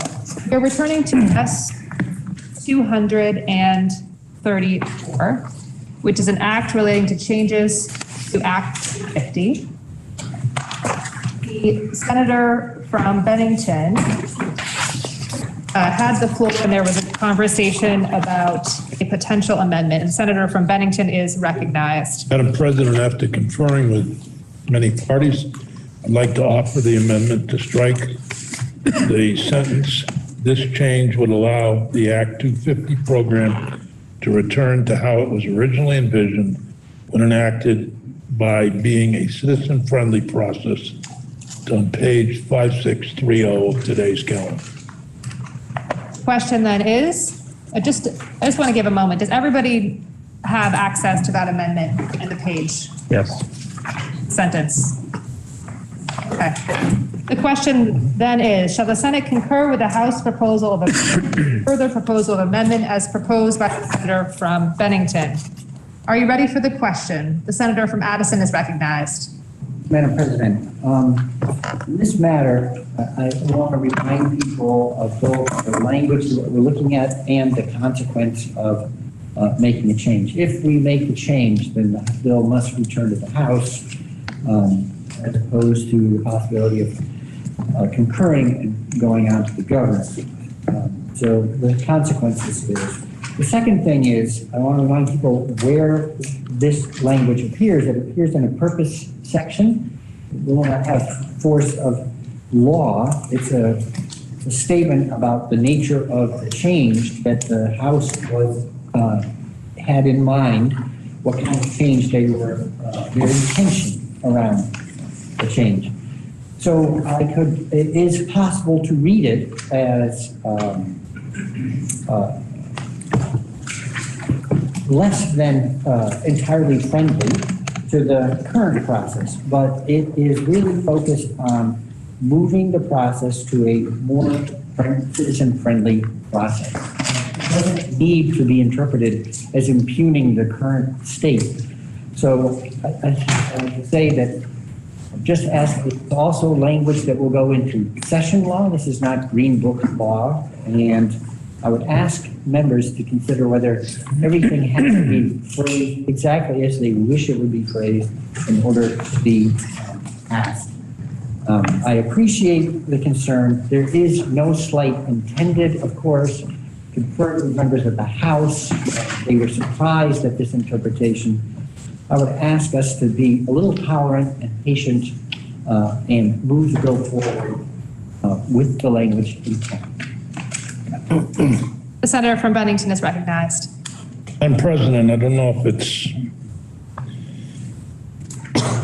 we're returning to S234, which is an act relating to changes to Act 50. The senator from Bennington had the floor when there was a conversation about a potential amendment, and the senator from Bennington is recognized. Madam President, after conferring with many parties, I'd like to offer the amendment to strike the sentence, "This change would allow the Act 250 program to return to how it was originally envisioned when enacted by being a citizen-friendly process," on page 5630 of today's calendar. Question then is, I just want to give a moment. Does everybody have access to that amendment and the page? Yes. Sentence. Okay. The question then is, shall the Senate concur with the House proposal of a further proposal of amendment as proposed by the senator from Bennington? Are you ready for the question? The senator from Addison is recognized. Madam President, in this matter, I want to remind people of both the language that we're looking at and the consequence of making a change. If we make the change, then the bill must return to the House, as opposed to the possibility of concurring and going on to the governor. So the consequences is. The second thing is, I want to remind people where this language appears. It appears in a purpose section. It will not have force of law. It's a statement about the nature of the change that the House was had in mind, what kind of change they were, their intention around the change. So it is possible to read it as less than entirely friendly to the current process, but it is really focused on moving the process to a more citizen-friendly process. doesn't need to be interpreted as impugning the current state. So I would say that just ask, it's also language that will go into session law. This is not Green Book law. And I would ask members to consider whether everything has to be phrased exactly as they wish it would be phrased in order to be asked. I appreciate the concern. There is no slight intended, of course. Conferred with members of the House. They were surprised at this interpretation. I would ask us to be a little tolerant and patient and move to go forward with the language intact. The senator from Bennington is recognized. Madam President, I don't know if it's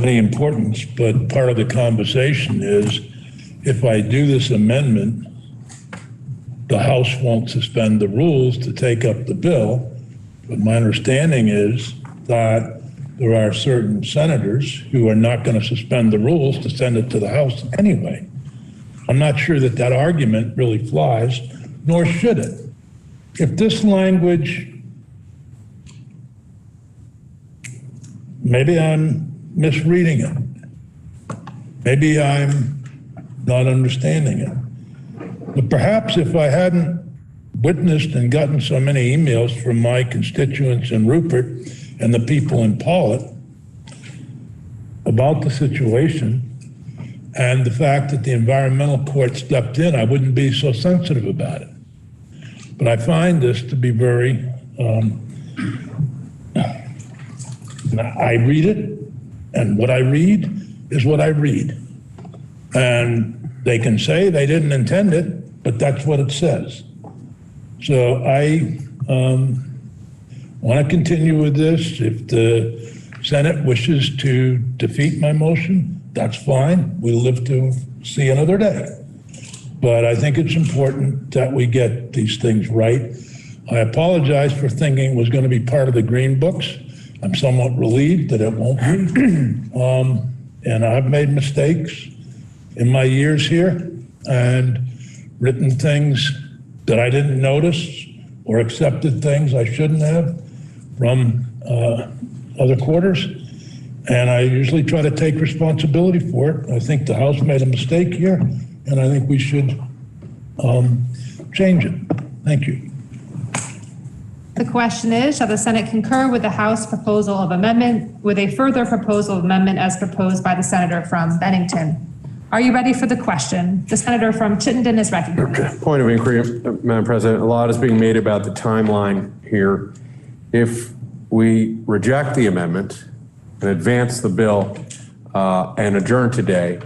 any importance, but part of the conversation is if I do this amendment, the House won't suspend the rules to take up the bill. But my understanding is that there are certain senators who are not going to suspend the rules to send it to the House anyway. I'm not sure that that argument really flies, nor should it. If this language, maybe I'm misreading it. Maybe I'm not understanding it. But perhaps if I hadn't witnessed and gotten so many emails from my constituents in Rupert and the people in Pollitt about the situation and the fact that the environmental court stepped in, I wouldn't be so sensitive about it. But I find this to be very, I read it, and what I read is what I read. And they can say they didn't intend it, but that's what it says. So I want to continue with this. If the Senate wishes to defeat my motion, that's fine. We'll live to see another day. But I think it's important that we get these things right. I apologize for thinking it was going to be part of the Green Books. I'm somewhat relieved that it won't be. And I've made mistakes in my years here and written things that I didn't notice or accepted things I shouldn't have from other quarters. And I usually try to take responsibility for it. I think the House made a mistake here, and I think we should change it. Thank you. The question is, shall the Senate concur with the House proposal of amendment with a further proposal of amendment as proposed by the senator from Bennington? Are you ready for the question? The senator from Chittenden is recognized. Okay. Point of inquiry, Madam President. A lot is being made about the timeline here. If we reject the amendment and advance the bill and adjourn today,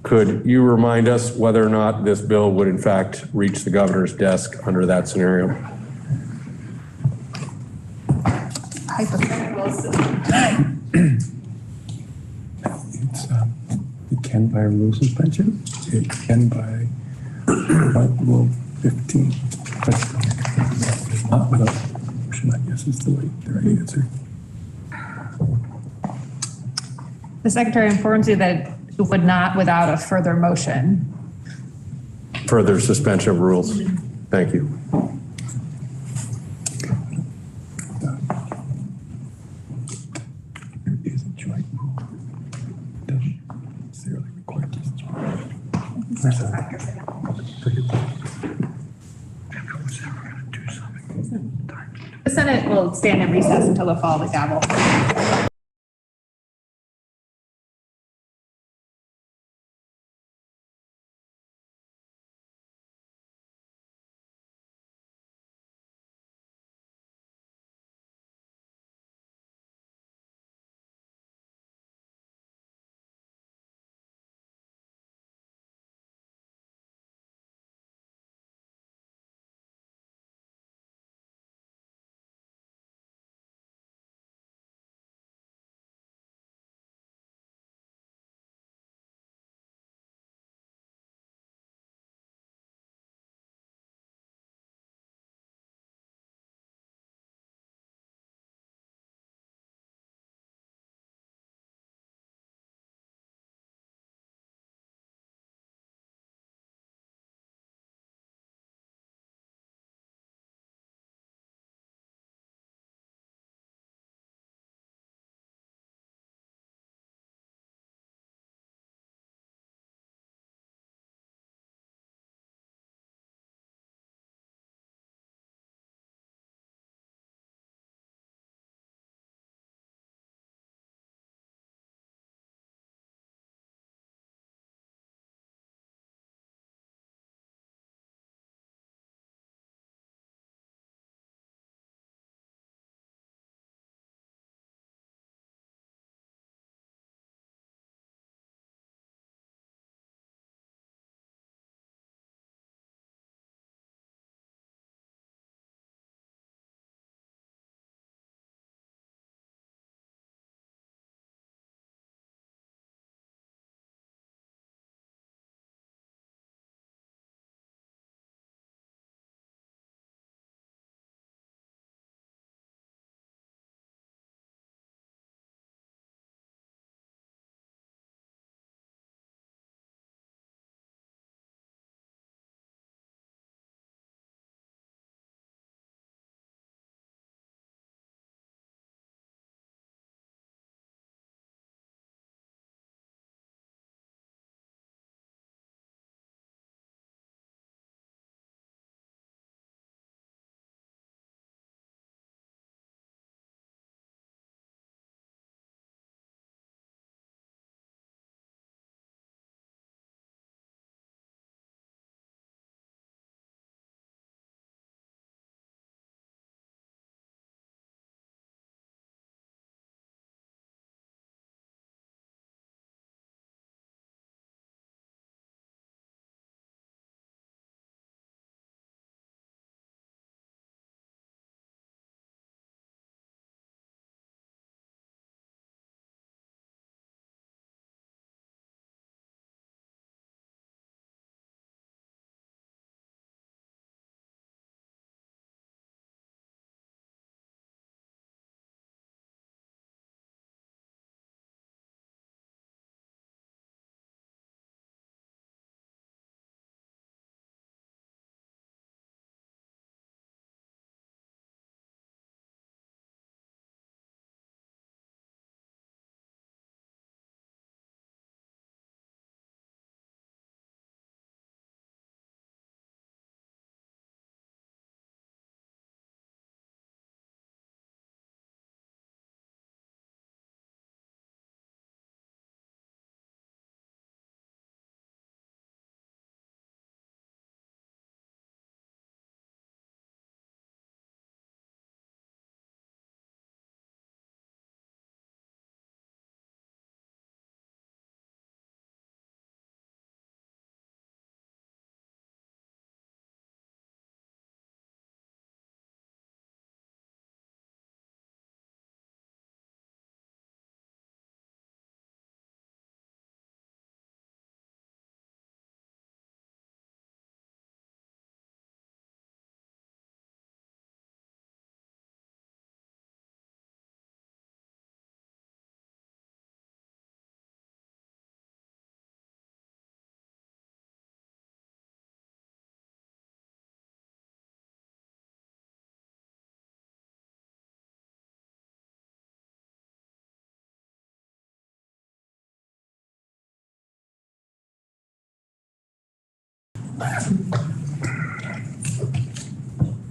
could you remind us whether or not this bill would in fact reach the governor's desk under that scenario? It can by rule suspension. It can by Rule 15. But not without motion, I guess is the right answer. The secretary informs you that it would not without a further motion. Further suspension of rules. Thank you. There is a joint rule. It doesn't necessarily require The Senate will stand in recess until the fall of the gavel.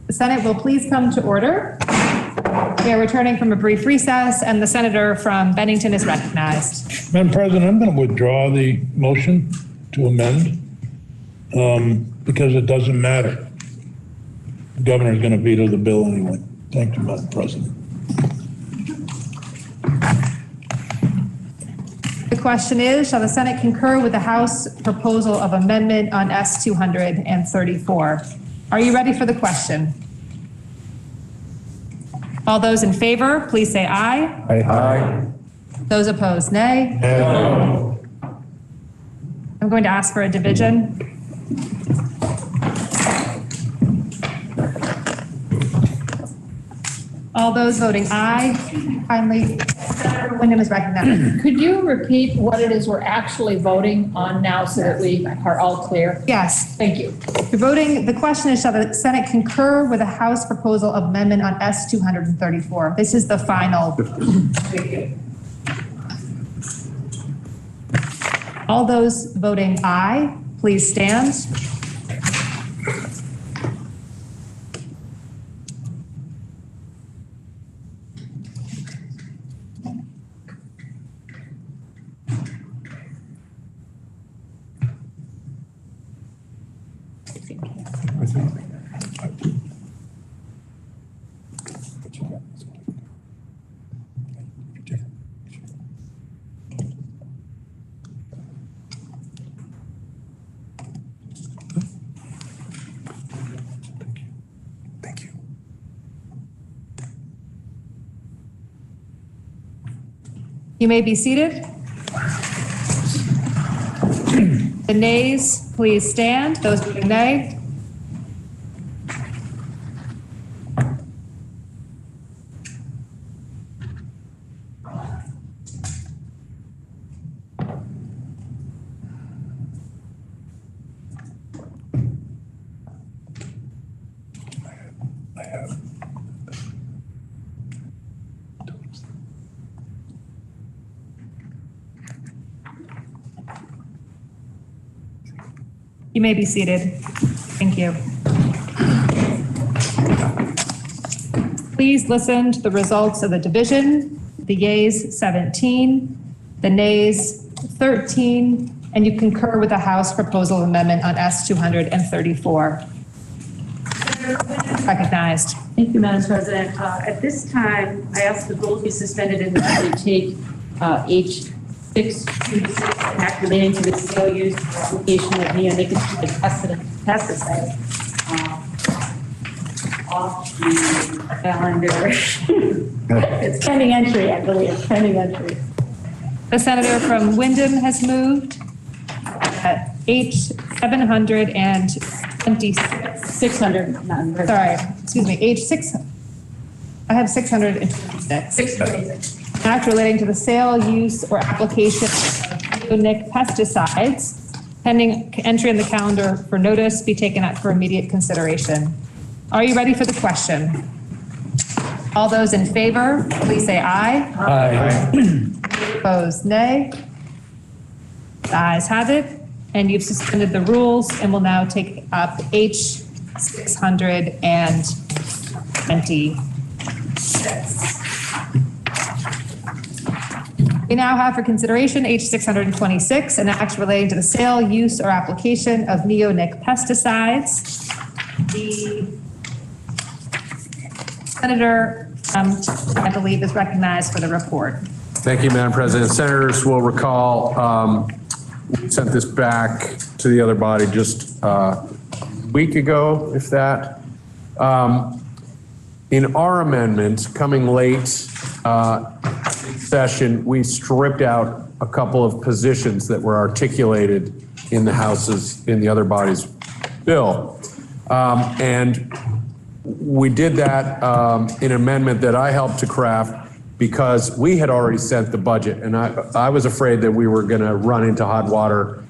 The Senate will please come to order. We are returning from a brief recess, and the senator from Bennington is recognized. Madam President, I'm going to withdraw the motion to amend because it doesn't matter. The governor is going to veto the bill anyway. Thank you, Madam President. The question is, shall the Senate concur with the House proposal of amendment on S-234? Are you ready for the question? All those in favor, please say aye. Aye. Those opposed, nay. No. I'm going to ask for a division. All those voting aye, kindly, Senator Wyndham is recognized. Could you repeat what it is we're actually voting on now so that we are all clear? Yes. Thank you. You're voting, the question is, shall the Senate concur with the House proposal of amendment on S-234? This is the final. All those voting aye, please stand. You may be seated. The nays, please stand. Those voting nay. You may be seated. Thank you. Please listen to the results of the division. The yeas 17, the nays 13, and you concur with the House proposal amendment on S-234. Recognized. Thank you, Madam President. At this time, I ask the rules be suspended and that we take H626, an act relating to the sale, use, or application of neonicotinoid pesticides off the calendar. It's pending entry, I believe. It's pending entry. The senator from Wyndham has moved. H726. 600. Sorry, excuse me, H6. I have 626. 626. Act relating to the sale, use, or application of neonic pesticides, pending entry in the calendar for notice, be taken up for immediate consideration. Are you ready for the question? All those in favor, please say aye. Aye. Opposed, nay. The ayes have it, and you've suspended the rules and will now take up H626. We now have for consideration H626, an act relating to the sale, use, or application of neonic pesticides. The senator, I believe, is recognized for the report. Thank you, Madam President. Senators will recall we sent this back to the other body just a week ago, if that. In our amendment, coming late session, we stripped out a couple of positions that were articulated in the House's, in the other body's bill. And we did that in an amendment that I helped to craft because we had already sent the budget, and I was afraid that we were going to run into hot water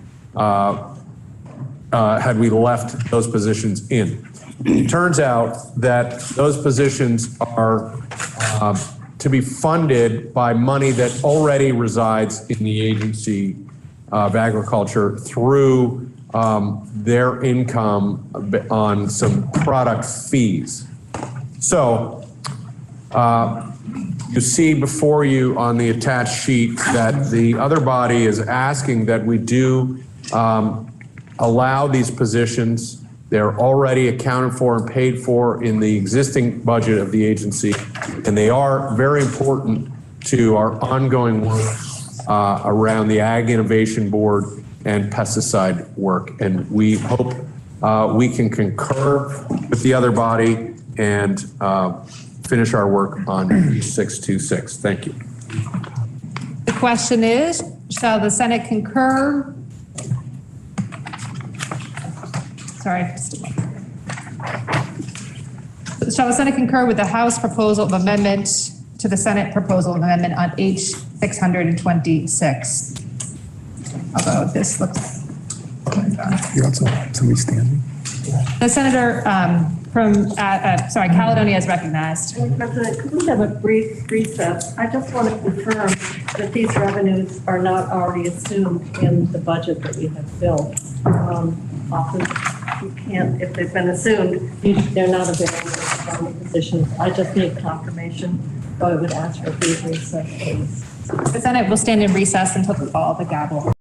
had we left those positions in. It turns out that those positions are to be funded by money that already resides in the Agency of Agriculture through their income on some product fees. So you see before you on the attached sheet that the other body is asking that we do allow these positions. They're already accounted for and paid for in the existing budget of the agency, and they are very important to our ongoing work around the Ag Innovation Board and pesticide work. And we hope we can concur with the other body and finish our work on 626. Thank you. The question is, shall the Senate concur? Sorry. Shall the Senate concur with the House proposal of amendment to the Senate proposal of amendment on H 626? Although this looks. You want somebody standing? The senator Caledonia is recognized. President, could we have a brief recess? I just want to confirm that these revenues are not already assumed in the budget that we have built. Often you can't, if they've been assumed, they're not available from the positions. I just need confirmation, so I would ask for a brief recess, please. The Senate will stand in recess until the call of the gavel.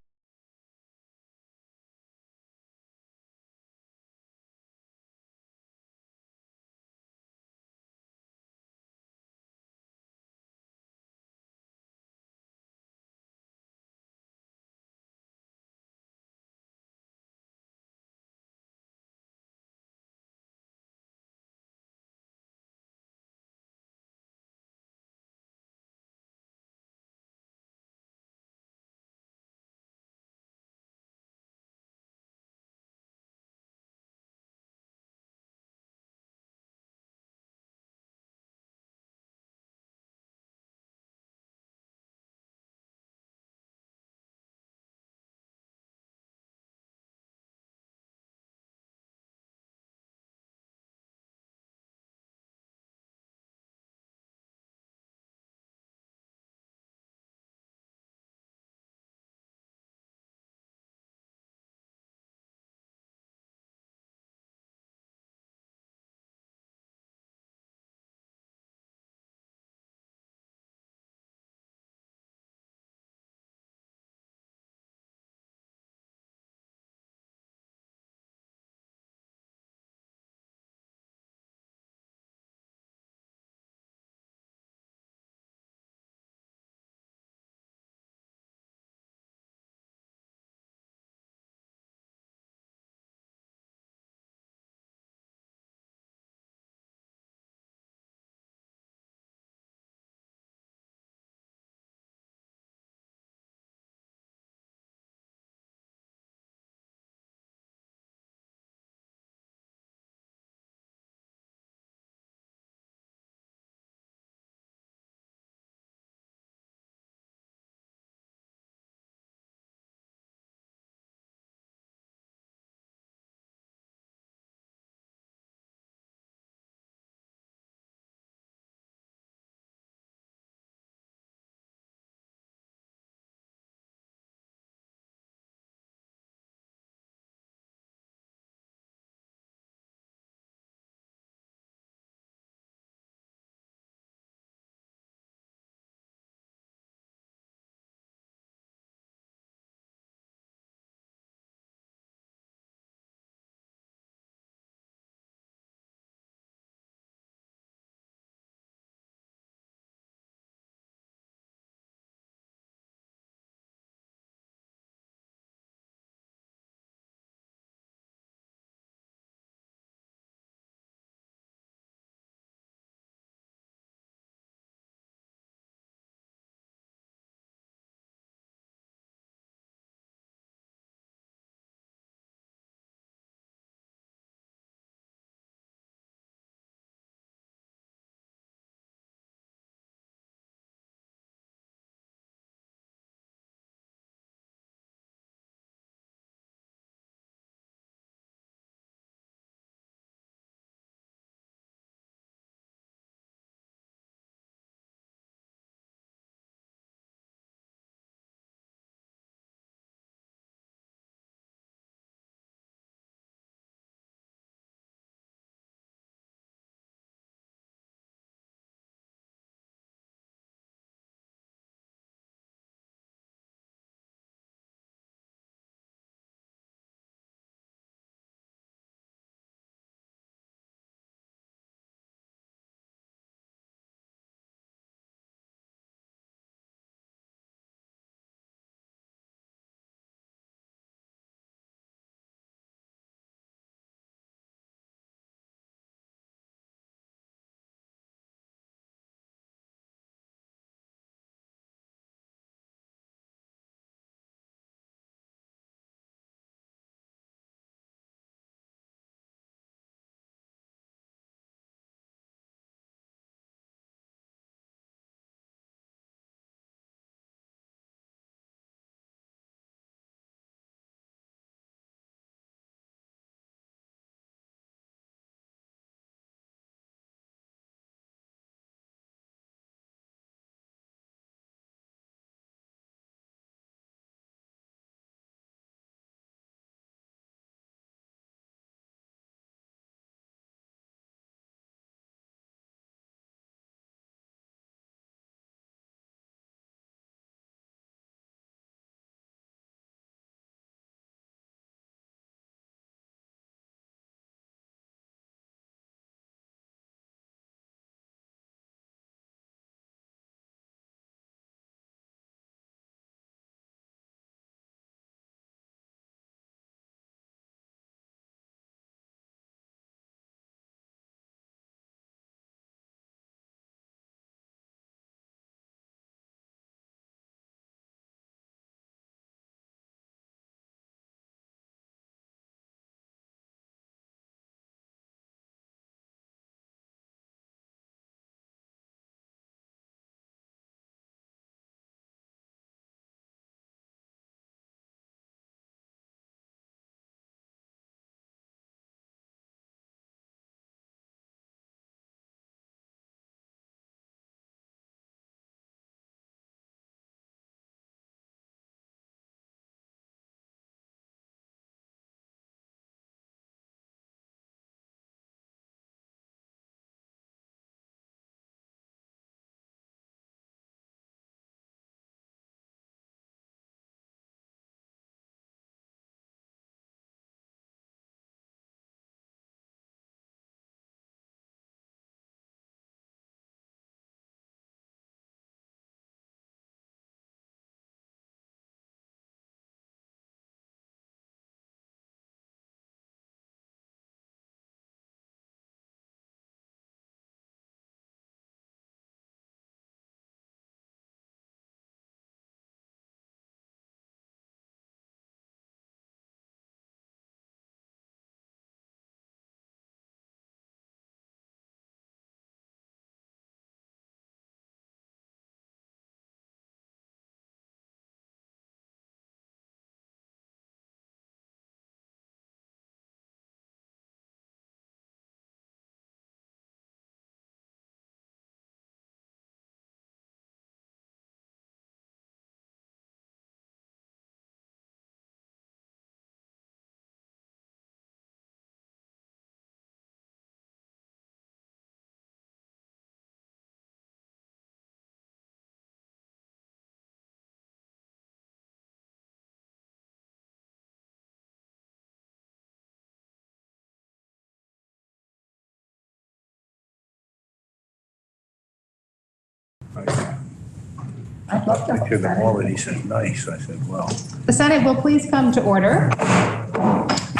I'd love to. I took him all and he said, nice. I said, well. The Senate will please come to order.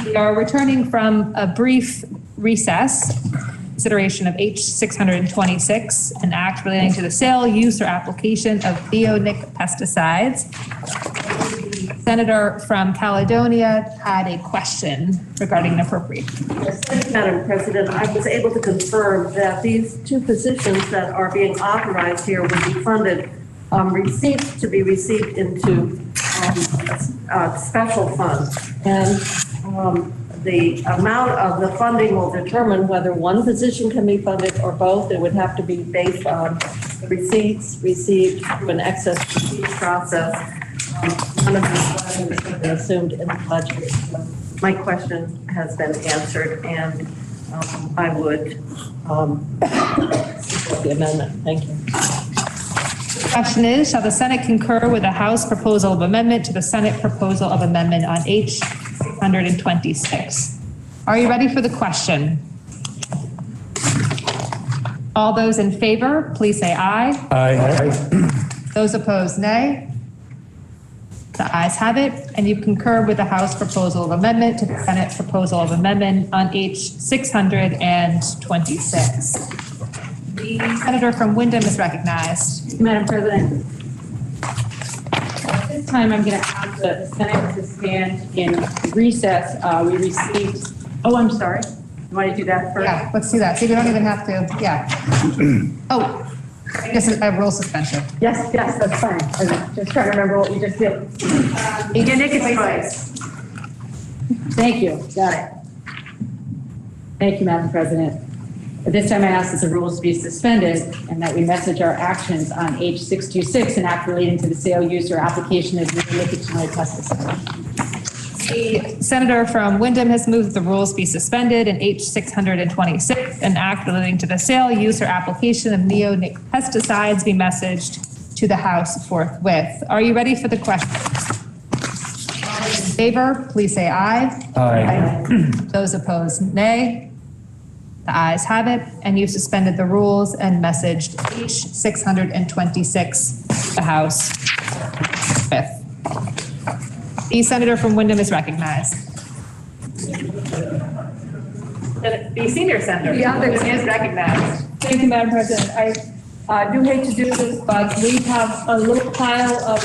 We are returning from a brief recess, consideration of H 626, an act relating to the sale, use, or application of neonic pesticides. The senator from Caledonia had a question regarding an appropriation. Yes, thank you, Madam President. I was able to confirm that these two positions that are being authorized here will be funded, receipts to be received into a special fund. And the amount of the funding will determine whether one position can be funded or both. It would have to be based on the receipts received through an excess receipts process. None of these questions have been assumed in the budget. So my question has been answered, and I would support the amendment. Thank you. The question is, shall the Senate concur with the House proposal of amendment to the Senate proposal of amendment on H 626? Are you ready for the question? All those in favor, please say aye. Aye. Those opposed, nay. The ayes have it, and you concur with the House proposal of amendment to the Senate proposal of amendment on H 626. The senator from Windham is recognized. Madam President, at this time I'm going to ask the Senate to stand in recess. We received, I'm sorry. You want to do that first? Yeah, let's do that. See, we don't even have to, yeah. Oh, I guess a rule suspension. Yes, that's fine. I'm just trying to remember what we just did. Thank you. Got it. Thank you, Madam President. At this time, I ask that the rules be suspended and that we message our actions on H 626, an act relating to the sale, use, or application of nicotinoid pesticides. The senator from Windham has moved that the rules be suspended in H 626, an act relating to the sale, use, or application of neonic pesticides be messaged to the House forthwith. Are you ready for the question? All those in favor, please say aye. Aye. Those opposed, nay. The ayes have it, and you've suspended the rules and messaged H 626 to the House forthwith. The senator from Windham is recognized. The senior senator from Windham is recognized. Thank you, Madam President. I do hate to do this, but we have a little pile of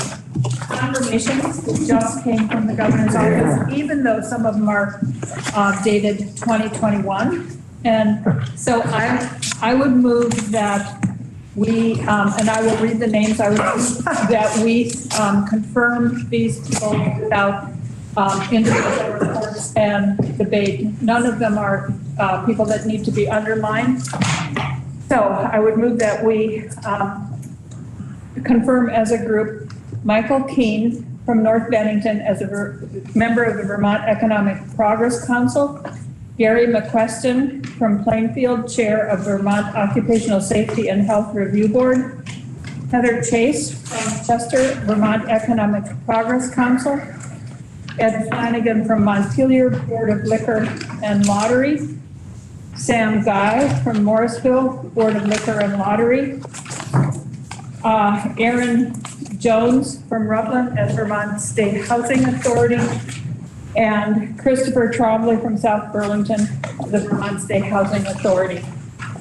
confirmations that just came from the governor's office, even though some of them are dated 2021. And so I would move that we, and I will read the names, I would move that we confirm these people without individual reports and debate. None of them are people that need to be underlined. So I would move that we confirm as a group Michael Keene from North Bennington as a member of the Vermont Economic Progress Council, Gary McQuestion from Plainfield, Chair of Vermont Occupational Safety and Health Review Board, Heather Chase from Chester, Vermont Economic Progress Council, Ed Flanagan from Montpelier Board of Liquor and Lottery, Sam Guy from Morrisville Board of Liquor and Lottery, Aaron Jones from Rutland as Vermont State Housing Authority, and Christopher Trombley from South Burlington, the Vermont State Housing Authority.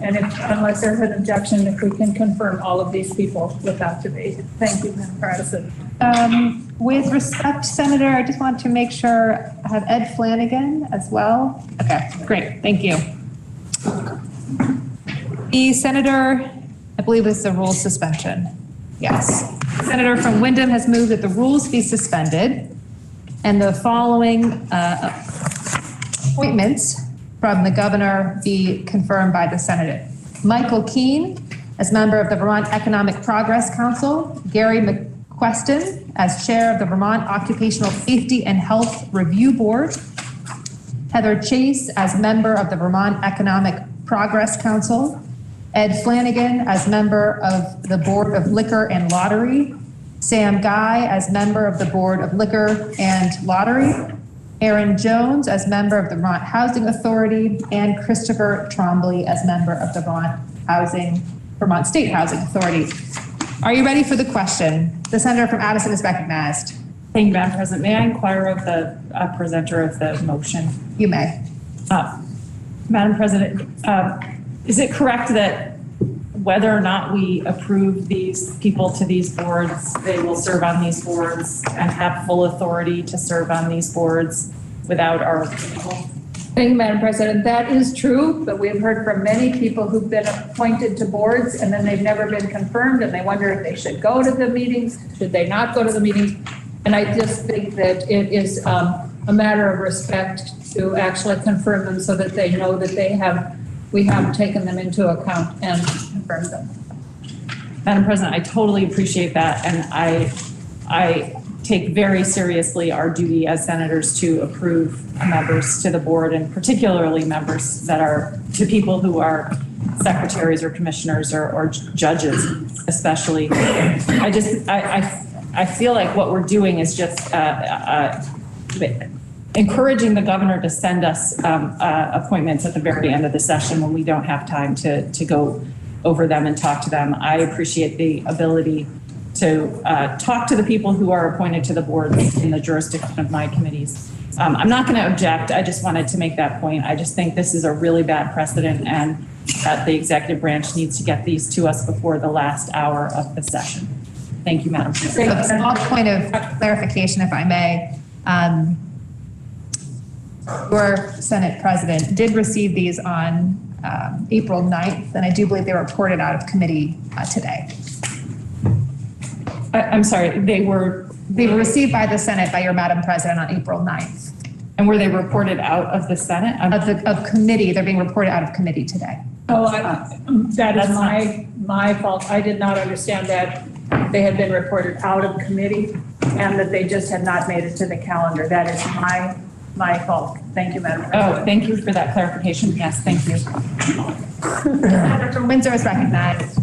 And unless there's an objection, if we can confirm all of these people without debate. Thank you, Madam President. With respect, Senator, I just want to make sure I have Ed Flanagan as well. Okay, great, thank you. The senator, I believe it's the rule suspension. Yes. The senator from Windham has moved that the rules be suspended and the following appointments from the governor be confirmed by the Senate. Michael Keene as member of the Vermont Economic Progress Council, Gary McQuestion as chair of the Vermont Occupational Safety and Health Review Board, Heather Chase as member of the Vermont Economic Progress Council, Ed Flanagan as member of the Board of Liquor and Lottery, Sam Guy as member of the Board of Liquor and Lottery, Aaron Jones as member of the Vermont Housing Authority, and Christopher Trombley as member of the Vermont State Housing Authority. Are you ready for the question? The senator from Addison is recognized. Thank you, Madam President. May I inquire of the presenter of the motion? You may. Madam President, is it correct that whether or not we approve these people to these boards, they will serve on these boards and have full authority to serve on these boards without our approval? Thank you, Madam President. That is true, but we've heard from many people who've been appointed to boards and then they've never been confirmed and they wonder if they should go to the meetings, should they not go to the meetings? And I just think that it is a matter of respect to actually confirm them so that they know that we have taken them into account and confirmed them. Madam President, I totally appreciate that. And I take very seriously our duty as senators to approve members to the board, and particularly members that are to people who are secretaries or commissioners or judges, especially. I feel like what we're doing is just encouraging the governor to send us appointments at the very end of the session when we don't have time to go over them and talk to them. I appreciate the ability to talk to the people who are appointed to the board in the jurisdiction of my committees. I'm not going to object. I just wanted to make that point. I just think this is a really bad precedent and that the executive branch needs to get these to us before the last hour of the session. Thank you, Madam President. A small point of clarification, if I may. Your Senate President did receive these on April 9th, and I do believe they were reported out of committee today. I'm sorry, they were received by the Senate by your Madam President on April 9th. And were they reported out of the Senate? Of committee, they're being reported out of committee today. Oh, that is my fault. I did not understand that they had been reported out of committee and that they just had not made it to the calendar. That is my fault. Thank you, Madam President. Oh, thank you for that clarification. Yes, thank you. Senator from Windsor is recognized.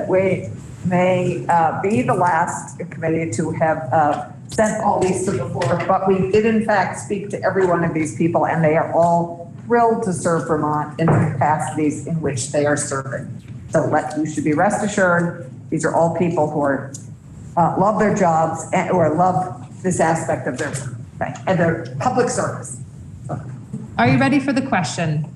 We may be the last committee to have sent all these to the floor, but we did in fact speak to every one of these people and they are all thrilled to serve Vermont in the capacities in which they are serving. So you should be rest assured, these are all people who are love their jobs or love this aspect of their and their public service. Are you ready for the question?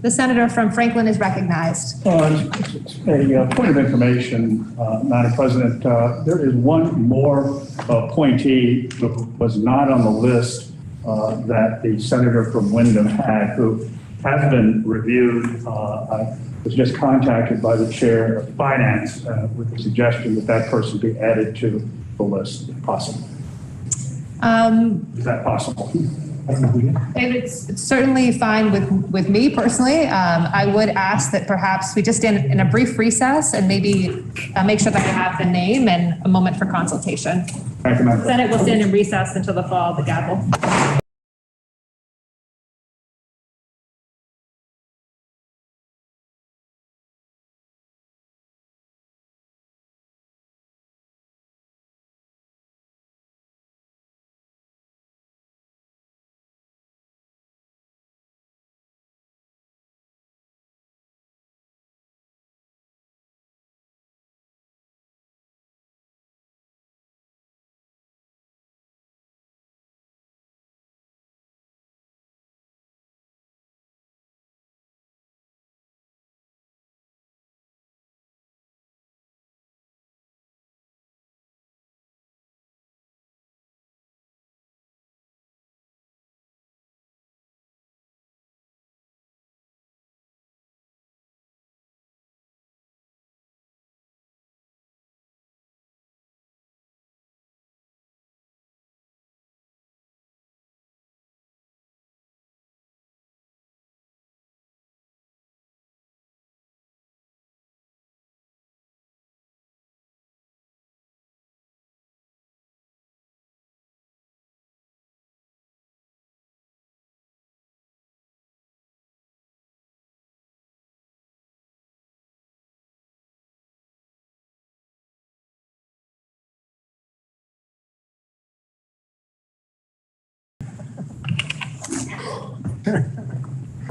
The senator from Franklin is recognized. A point of information, Madam President. There is one more appointee who was not on the list that the senator from Wyndham had, who has been reviewed. I was just contacted by the chair of finance with the suggestion that that person be added to the list if possible. Is that possible? It's certainly fine with me personally. I would ask that perhaps we just stand in a brief recess and maybe make sure that we have the name and a moment for consultation. Thank you, Madam The Senate will stand in recess until the fall of the gavel.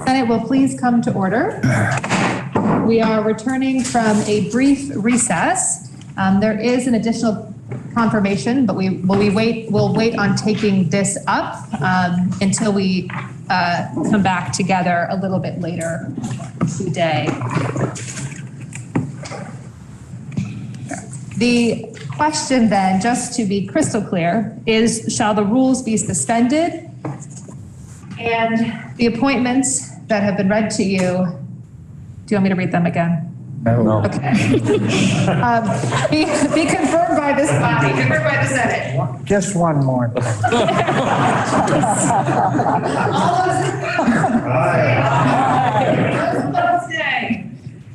Senate will please come to order. We are returning from a brief recess. There is an additional confirmation, but we'll wait on taking this up until we come back together a little bit later today. The question then, just to be crystal clear, is shall the rules be suspended? And the appointments that have been read to you, do you want me to read them again? No. Okay. Be confirmed by this body, confirmed by the Senate. Just one more. All those say.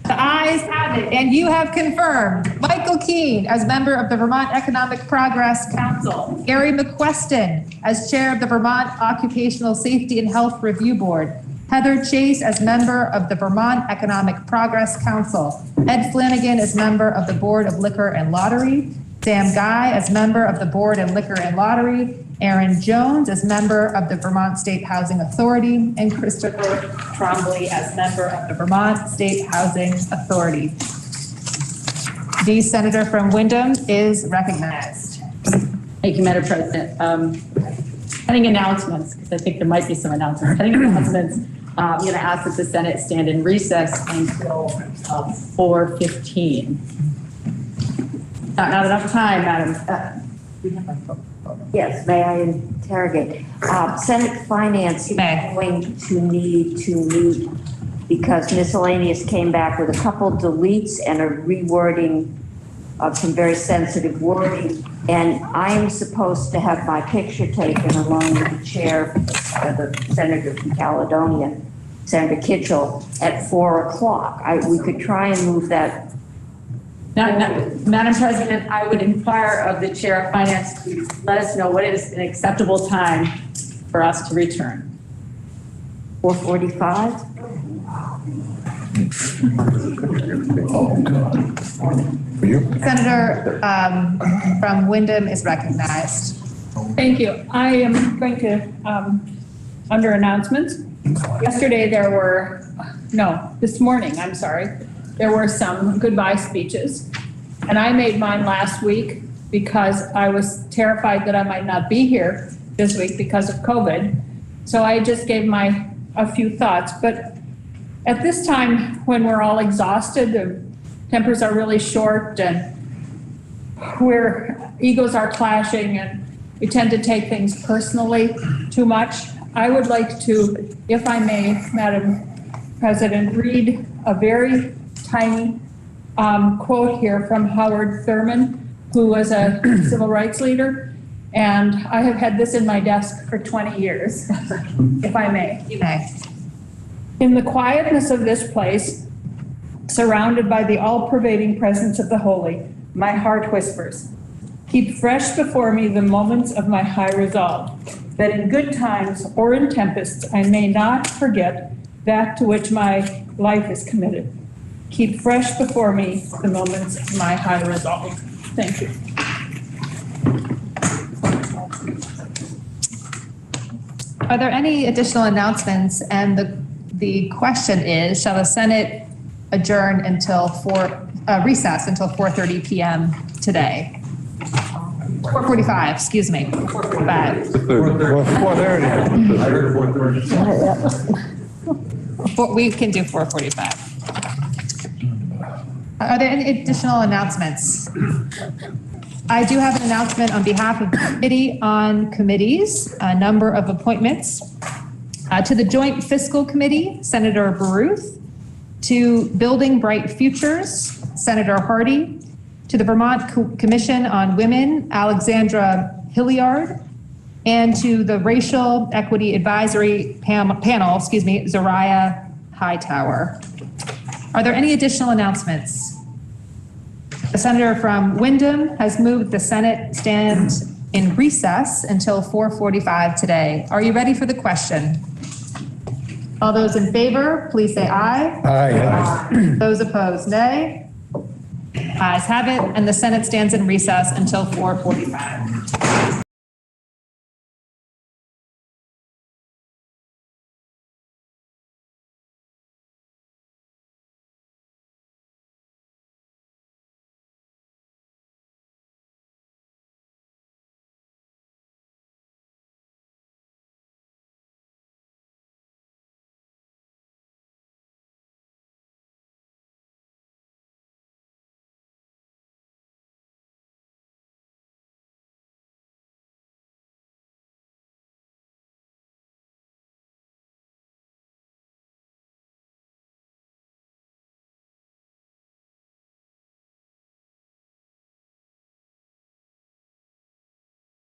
The ayes have it, and you have confirmed Michael Keene as member of the Vermont Economic Progress Council, Gary McQuestion as chair of the Vermont Occupational Safety and Health Review Board, Heather Chase as member of the Vermont Economic Progress Council, Ed Flanagan as member of the Board of Liquor and Lottery, Sam Guy as member of the Board of Liquor and Lottery, Aaron Jones as member of the Vermont State Housing Authority, and Christopher Trombley as member of the Vermont State Housing Authority. The senator from Windham is recognized. Thank you, Madam President. Pending announcements, because I think there might be some announcements. Pending announcements, I'm going to ask that the Senate stand in recess until 4:15. Not enough time, Madam. Yes, may I interrogate? Senate Finance is going to need to meet because miscellaneous came back with a couple deletes and a rewording of some very sensitive wording. And I am supposed to have my picture taken along with the chair of the senator from Caledonia, Senator Kitchell, at 4 o'clock. We could try and move that. Madam President, I would inquire of the chair of finance to let us know what is an acceptable time for us to return. 4:45? Oh, God. For you? Senator from Windham is recognized. Thank you. I am going to, under announcements, this morning, I'm sorry, there were some goodbye speeches. And I made mine last week because I was terrified that I might not be here this week because of COVID. So I just gave a few thoughts. But at this time, when we're all exhausted, the tempers are really short and egos are clashing and we tend to take things personally too much, I would like to, if I may, Madam President, read a very tiny quote here from Howard Thurman, who was a civil rights leader. And I have had this in my desk for 20 years, if I may. You may. In the quietness of this place, surrounded by the all-pervading presence of the holy, my heart whispers, keep fresh before me the moments of my high resolve, that in good times or in tempests I may not forget that to which my life is committed. Keep fresh before me the moments of my high resolve. Thank you. Are there any additional announcements? And the question is, shall the Senate adjourn until recess until 4:30 p.m. today? 4:45, excuse me, 4:45. 4:30. I heard 4:30. We can do 4:45. Are there any additional announcements? I do have an announcement on behalf of the Committee on Committees, a number of appointments. To the Joint Fiscal Committee, Senator Baruth. To Building Bright Futures, Senator Hardy. To the Vermont Commission on Women, Alexandra Hilliard. And to the Racial Equity Advisory Panel, Zariah Hightower. Are there any additional announcements? The senator from Windham has moved the Senate stand in recess until 4:45 today. Are you ready for the question? All those in favor, please say aye. Aye. Those opposed, nay. Ayes have it, and the Senate stands in recess until 4:45.